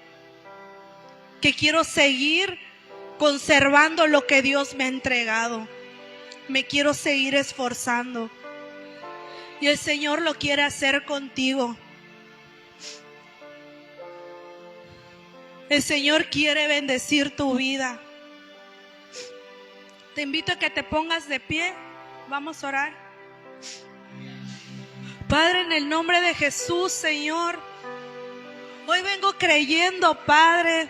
que quiero seguir conservando lo que Dios me ha entregado. Me quiero seguir esforzando. Y el Señor lo quiere hacer contigo. El Señor quiere bendecir tu vida. Te invito a que te pongas de pie. Vamos a orar. Padre, en el nombre de Jesús, Señor, hoy vengo creyendo, Padre,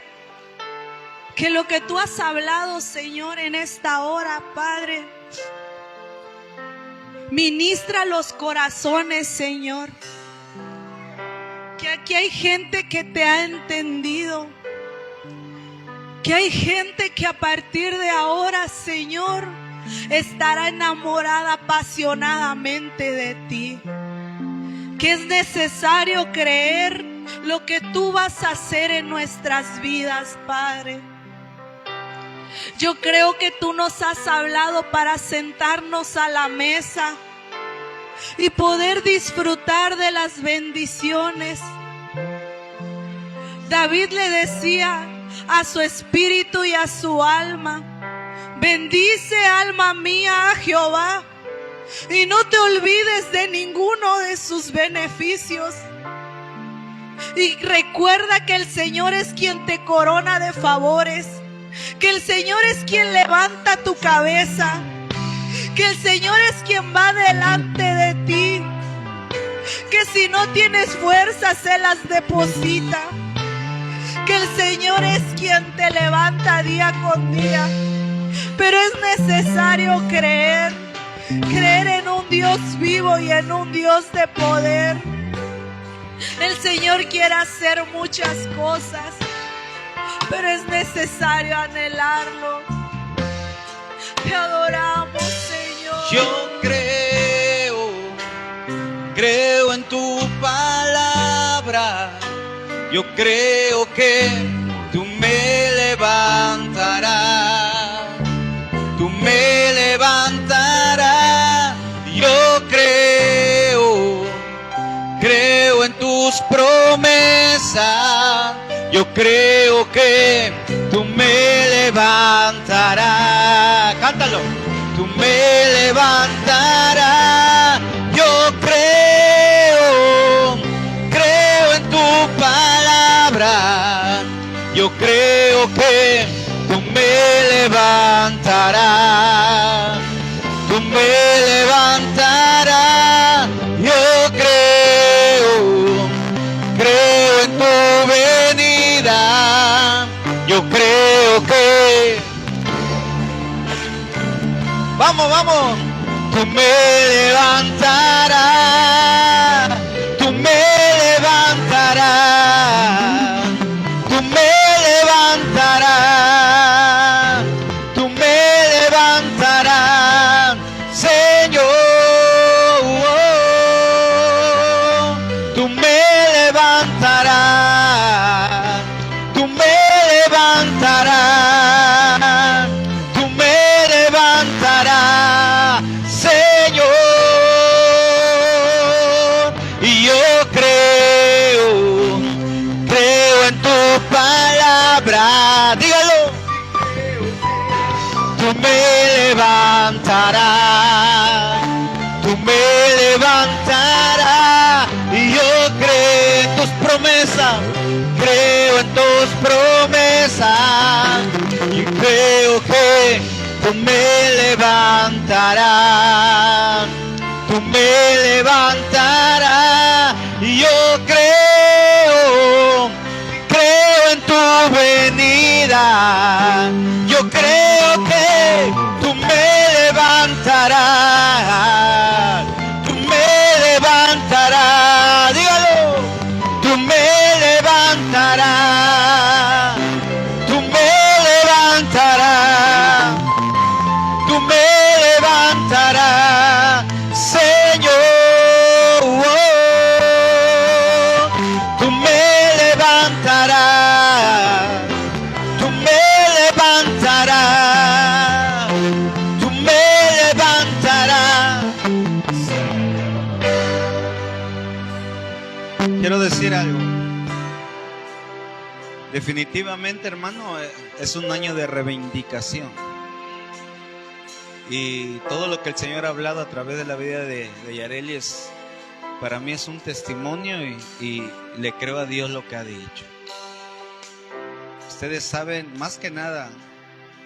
que lo que tú has hablado, Señor, en esta hora, Padre, ministra los corazones, Señor. Que aquí hay gente que te ha entendido. Que hay gente que a partir de ahora, Señor, estará enamorada apasionadamente de ti. Que es necesario creer lo que tú vas a hacer en nuestras vidas, Padre. Yo creo que tú nos has hablado para sentarnos a la mesa y poder disfrutar de las bendiciones. David le decía a su espíritu y a su alma: bendice, alma mía, a Jehová, y no te olvides de ninguno de sus beneficios. Y recuerda que el Señor es quien te corona de favores, que el Señor es quien levanta tu cabeza, que el Señor es quien va delante de ti, que si no tienes fuerzas Él las deposita, que el Señor es quien te levanta día con día. Pero es necesario creer en un Dios vivo y en un Dios de poder. El Señor quiere hacer muchas cosas, pero es necesario anhelarlo. Te adoramos, Señor. Yo creo en tu palabra. Yo creo que tú me levantarás. Tú me levantarás. Yo creo en tus promesas. Yo creo que tú me levantarás. Cántalo. Tú me levantarás. Yo creo en tu palabra. Yo creo que tú me levantarás. Tú me levantarás. Yo creo en tu venida. Yo creo que vamos, tú me levantarás, tú me levantarás, tú me levantarás, tú me levantarás, Señor, tú me levantarás, tú me levantarás, tú me levantarás, Señor. Y yo creo en tu palabra. Dígalo. Tú me levantarás, tú me levantarás. Y yo creo en tus promesas, creo en tus promesas. Y creo que tú me levantarás, tú me levantarás. Y yo creo en tu venida. Yo creo que tú me levantarás, tú me levantarás. Dígalo. Tú me levantarás, tú me levantarás, tú me levantarás, Señor. Tú me levantarás, tú me levantarás, tú me levantarás. Quiero decir algo. Definitivamente, hermano, es un año de reivindicación. Y todo lo que el Señor ha hablado a través de la vida de Yareli para mí es un testimonio y le creo a Dios lo que ha dicho. Ustedes saben, más que nada,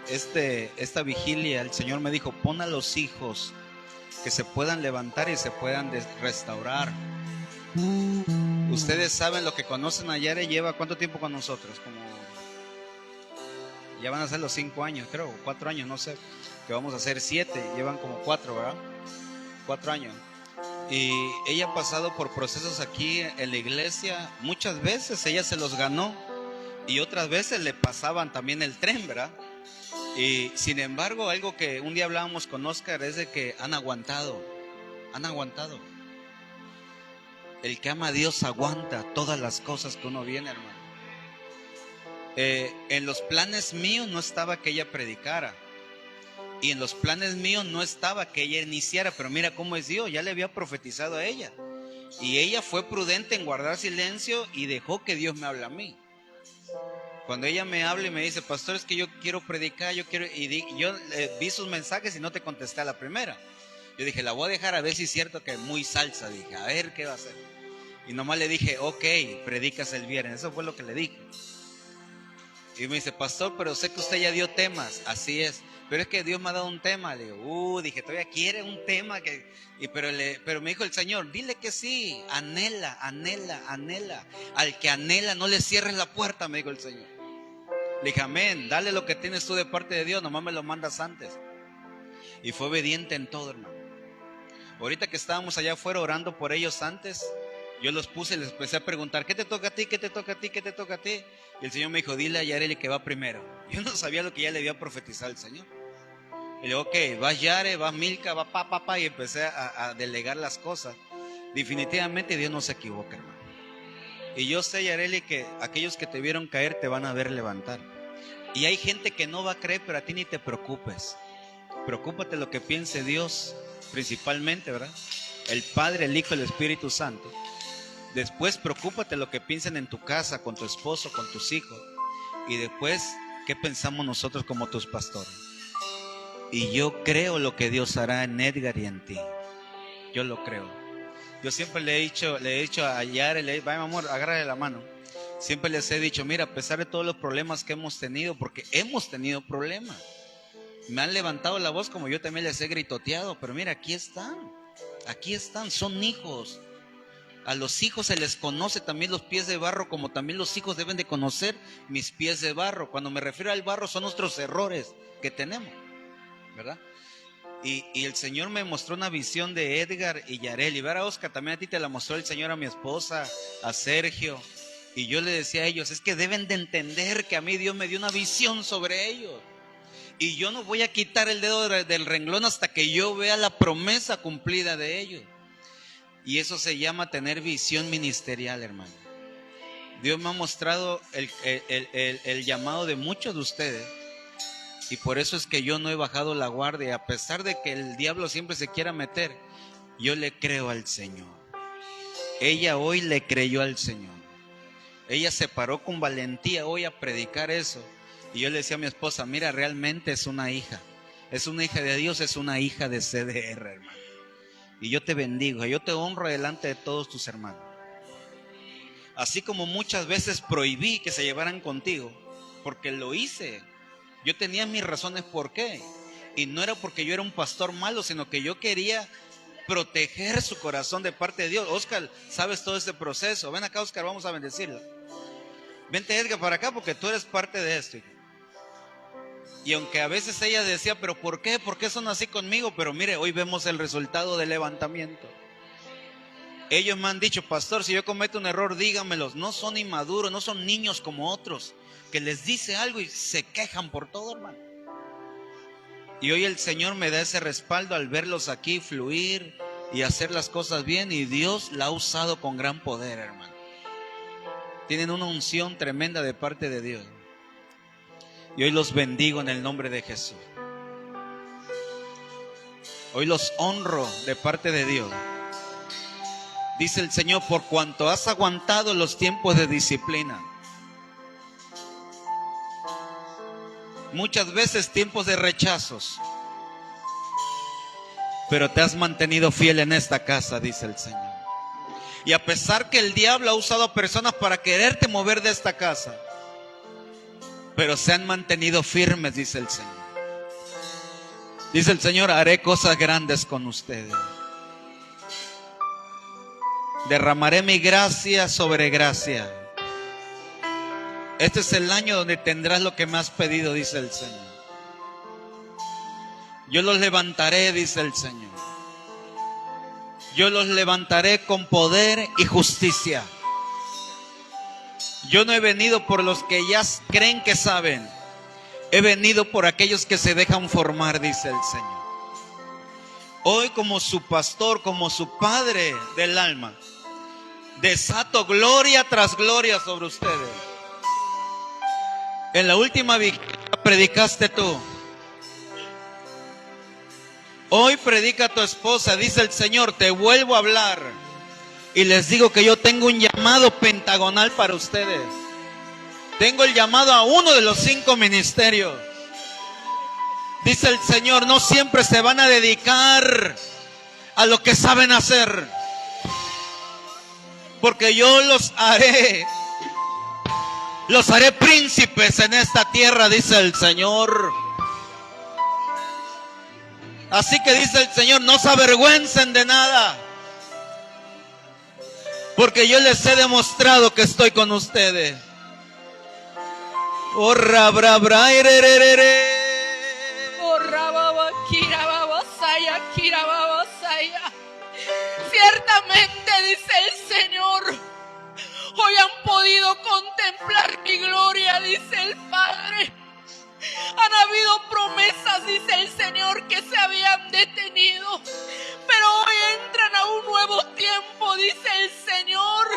esta vigilia, el Señor me dijo: pon a los hijos que se puedan levantar y se puedan restaurar. Ustedes saben, lo que conocen a Yare lleva ¿cuánto tiempo con nosotros? Como ya van a ser los 5 años, creo, 4 años, no sé, que vamos a hacer 7, llevan como 4, ¿verdad? 4 años. Y ella ha pasado por procesos aquí en la iglesia. Muchas veces ella se los ganó y otras veces le pasaban también el tren, ¿verdad? Y sin embargo, algo que un día hablábamos con Oscar es de que han aguantado. El que ama a Dios aguanta todas las cosas que uno viene, hermano. En los planes míos no estaba que ella predicara. Y en los planes míos no estaba que ella iniciara. Pero mira cómo es Dios, ya le había profetizado a ella. Y ella fue prudente en guardar silencio y dejó que Dios me hable a mí. Cuando ella me habla y me dice, pastor, es que yo quiero predicar, yo vi sus mensajes y no te contesté a la primera. Yo dije, la voy a dejar a ver si es cierto que es muy salsa. Dije, a ver qué va a hacer. Y nomás le dije, ok, predicas el viernes. Eso fue lo que le dije. Y me dice, pastor, pero sé que usted ya dio temas. Así es. Pero es que Dios me ha dado un tema. Le digo, dije, todavía quiere un tema. Pero me dijo el Señor, dile que sí. Anhela, anhela, anhela. Al que anhela, no le cierres la puerta, me dijo el Señor. Le dije, amén, dale lo que tienes tú de parte de Dios. Nomás me lo mandas antes. Y fue obediente en todo, hermano. Ahorita que estábamos allá afuera orando por ellos antes, yo los puse y les empecé a preguntar, ¿qué te toca a ti? ¿Qué te toca a ti? ¿Qué te toca a ti? Y el Señor me dijo, dile a Yareli que va primero. Yo no sabía lo que ya le había profetizado el Señor. Y le digo, ok, vas Yare, vas Milka, va papá, y empecé a delegar las cosas. Definitivamente Dios no se equivoca, hermano. Y yo sé, Yareli, que aquellos que te vieron caer te van a ver levantar. Y hay gente que no va a creer, pero a ti ni te preocupes. Preocúpate lo que piense Dios, principalmente, ¿verdad? El Padre, el Hijo, el Espíritu Santo. Después preocúpate lo que piensen en tu casa, con tu esposo, con tus hijos. Y después, ¿qué pensamos nosotros como tus pastores? Y yo creo lo que Dios hará en Edgar y en ti. Yo lo creo. Yo siempre le he dicho a Yare, vaya amor, agárrale la mano. Siempre les he dicho, mira, a pesar de todos los problemas que hemos tenido, porque hemos tenido problemas. Me han levantado la voz como yo también les he gritoteado, pero mira, aquí están, son hijos. A los hijos se les conoce también los pies de barro, como también los hijos deben de conocer mis pies de barro. Cuando me refiero al barro son nuestros errores que tenemos, ¿verdad? Y el Señor me mostró una visión de Edgar y Yareli. Ver a Oscar, también a ti te la mostró el Señor, a mi esposa, a Sergio. Y yo le decía a ellos, es que deben de entender que a mí Dios me dio una visión sobre ellos. Y yo no voy a quitar el dedo del renglón hasta que yo vea la promesa cumplida de ellos. Y eso se llama tener visión ministerial, hermano. Dios me ha mostrado el llamado de muchos de ustedes. Y por eso es que yo no he bajado la guardia. A pesar de que el diablo siempre se quiera meter, yo le creo al Señor. Ella hoy le creyó al Señor. Ella se paró con valentía hoy a predicar eso. Y yo le decía a mi esposa, mira, realmente es una hija. Es una hija de Dios, es una hija de CDR, hermano. Y yo te bendigo, yo te honro delante de todos tus hermanos. Así como muchas veces prohibí que se llevaran contigo, porque lo hice. Yo tenía mis razones por qué. Y no era porque yo era un pastor malo, sino que yo quería proteger su corazón de parte de Dios. Oscar, sabes todo este proceso. Ven acá, Oscar, vamos a bendecirla. Vente, Edgar, para acá porque tú eres parte de esto. Y aunque a veces ella decía, pero ¿por qué? ¿Por qué son así conmigo? Pero mire, hoy vemos el resultado del levantamiento. Ellos me han dicho, pastor, si yo cometo un error, dígamelos. No son inmaduros, no son niños como otros, que les dice algo y se quejan por todo, hermano. Y hoy el Señor me da ese respaldo al verlos aquí fluir y hacer las cosas bien. Y Dios la ha usado con gran poder, hermano. Tienen una unción tremenda de parte de Dios. Y hoy los bendigo en el nombre de Jesús. Hoy los honro de parte de Dios. Dice el Señor, por cuanto has aguantado los tiempos de disciplina. Muchas veces tiempos de rechazos. Pero te has mantenido fiel en esta casa, dice el Señor. Y a pesar que el diablo ha usado a personas para quererte mover de esta casa, pero se han mantenido firmes, dice el Señor. Dice el Señor, haré cosas grandes con ustedes. Derramaré mi gracia sobre gracia. Este es el año donde tendrás lo que me has pedido, dice el Señor. Yo los levantaré, dice el Señor. Yo los levantaré con poder y justicia. Yo no he venido por los que ya creen que saben. He venido por aquellos que se dejan formar, dice el Señor. Hoy como su pastor, como su padre del alma, Desato gloria tras gloria sobre ustedes. En la última vigilia predicaste tú. Hoy predica tu esposa, dice el Señor, te vuelvo a hablar. Y les digo que yo tengo un llamado pentagonal para ustedes. Tengo el llamado a uno de los 5 ministerios. Dice el Señor, no siempre se van a dedicar a lo que saben hacer, porque yo los haré príncipes en esta tierra, dice el Señor. Así que dice el Señor, no se avergüencen de nada, porque yo les he demostrado que estoy con ustedes. Oh, rabra, bra, irererere. Ciertamente, dice el Señor, hoy han podido contemplar mi gloria, dice el Padre. Han habido promesas, dice el Señor, que se habían detenido, pero hoy entran a un nuevo tiempo, dice el Señor,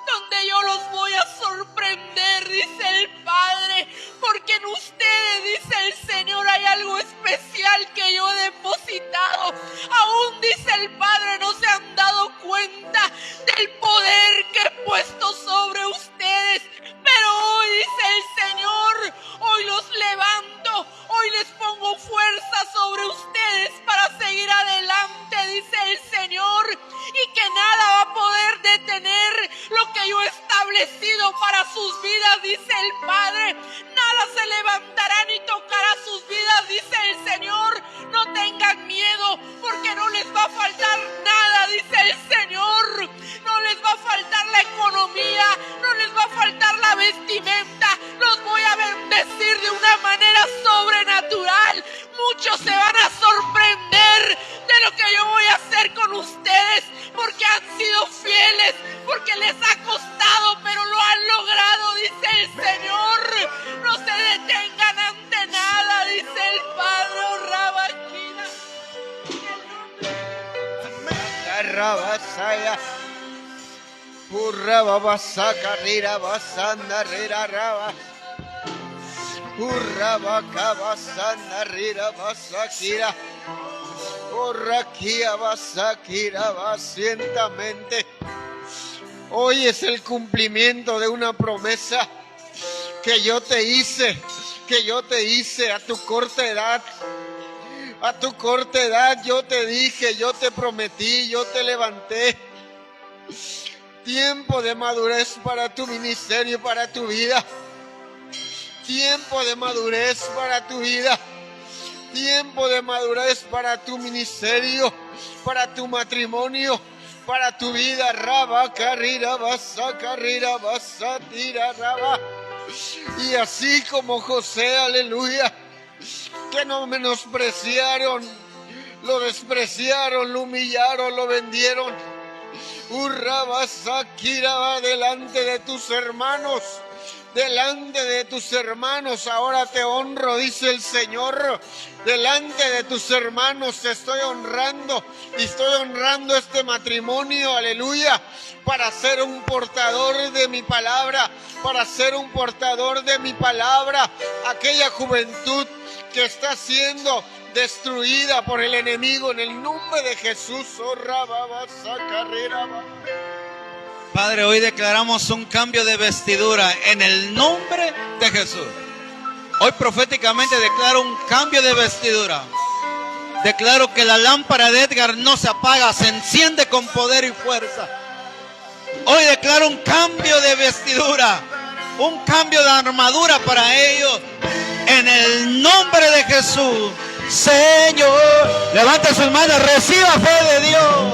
donde yo los voy a sorprender, dice el Padre, porque en ustedes, dice el Señor, hay algo especial que yo he depositado. Aún, dice el Padre, no se han dado cuenta del poder que he puesto sobre ustedes, pero hoy, dice el Señor, hoy los levanto, hoy les pongo fuerza sobre ustedes para seguir adelante, dice el Señor, y que nada va a poder detener lo que yo he establecido para sus vidas, dice el Padre. Nada se levantará ni tocará sus vidas, dice el Señor. No tengan miedo, porque no les va a faltar nada, dice el Señor. No les va a faltar la economía, no les va a faltar la vestimenta. Los voy a bendecir de una manera sobrenatural. Muchos se van a sorprender de lo que yo voy a hacer con ustedes, porque han sido fieles, porque les ha costado, pero lo han logrado, dice el Señor. No se detengan ante nada, dice el Padre. Rabaquina. Rabasaya, Urrababasaka, Rirabasanda, Riraraba, Urrabakabasanda, Rirabasakira, Urrakia Basakira, Basientamente. Hoy es el cumplimiento de una promesa que yo te hice a tu corta edad. A tu corta edad yo te dije, yo te prometí, yo te levanté. Tiempo de madurez para tu ministerio, para tu vida. Tiempo de madurez para tu vida. Tiempo de madurez para tu ministerio, para tu matrimonio, para tu vida. Raba, carrira, basa, carrira, basa, tira, raba. Y así como José, aleluya, que no menospreciaron, lo despreciaron, lo humillaron, lo vendieron. Urrabasakira, va delante de tus hermanos. Delante de tus hermanos ahora te honro, dice el Señor. Delante de tus hermanos te estoy honrando. Y estoy honrando este matrimonio, aleluya, para ser un portador de mi palabra. Para ser un portador de mi palabra. Aquella juventud que está siendo destruida por el enemigo, en el nombre de Jesús. Padre, hoy declaramos un cambio de vestidura en el nombre de Jesús. Hoy proféticamente declaro un cambio de vestidura. Declaro que la lámpara de Edgar no se apaga, se enciende con poder y fuerza. Hoy declaro un cambio de vestidura, un cambio de armadura para ellos. En el nombre de Jesús, Señor, levante sus manos, reciba fe de Dios.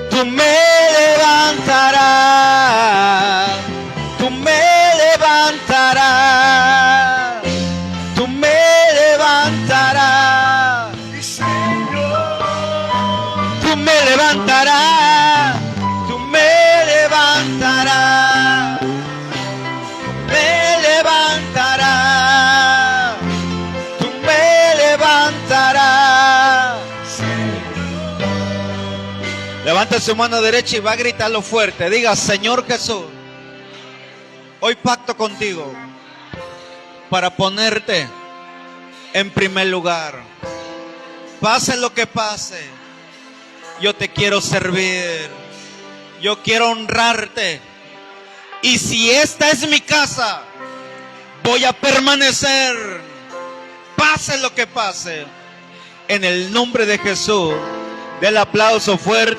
Tú me levantarás, tú me levantarás, tú me levantarás, tú me levantarás, tú me levantarás, me levantarás, tú me levantarás. Levanta su mano derecha y va a gritarlo fuerte. Diga, Señor Jesús, hoy pacto contigo para ponerte en primer lugar. Pase lo que pase, yo te quiero servir. Yo quiero honrarte. Y si esta es mi casa, voy a permanecer. Pase lo que pase. En el nombre de Jesús, del aplauso fuerte.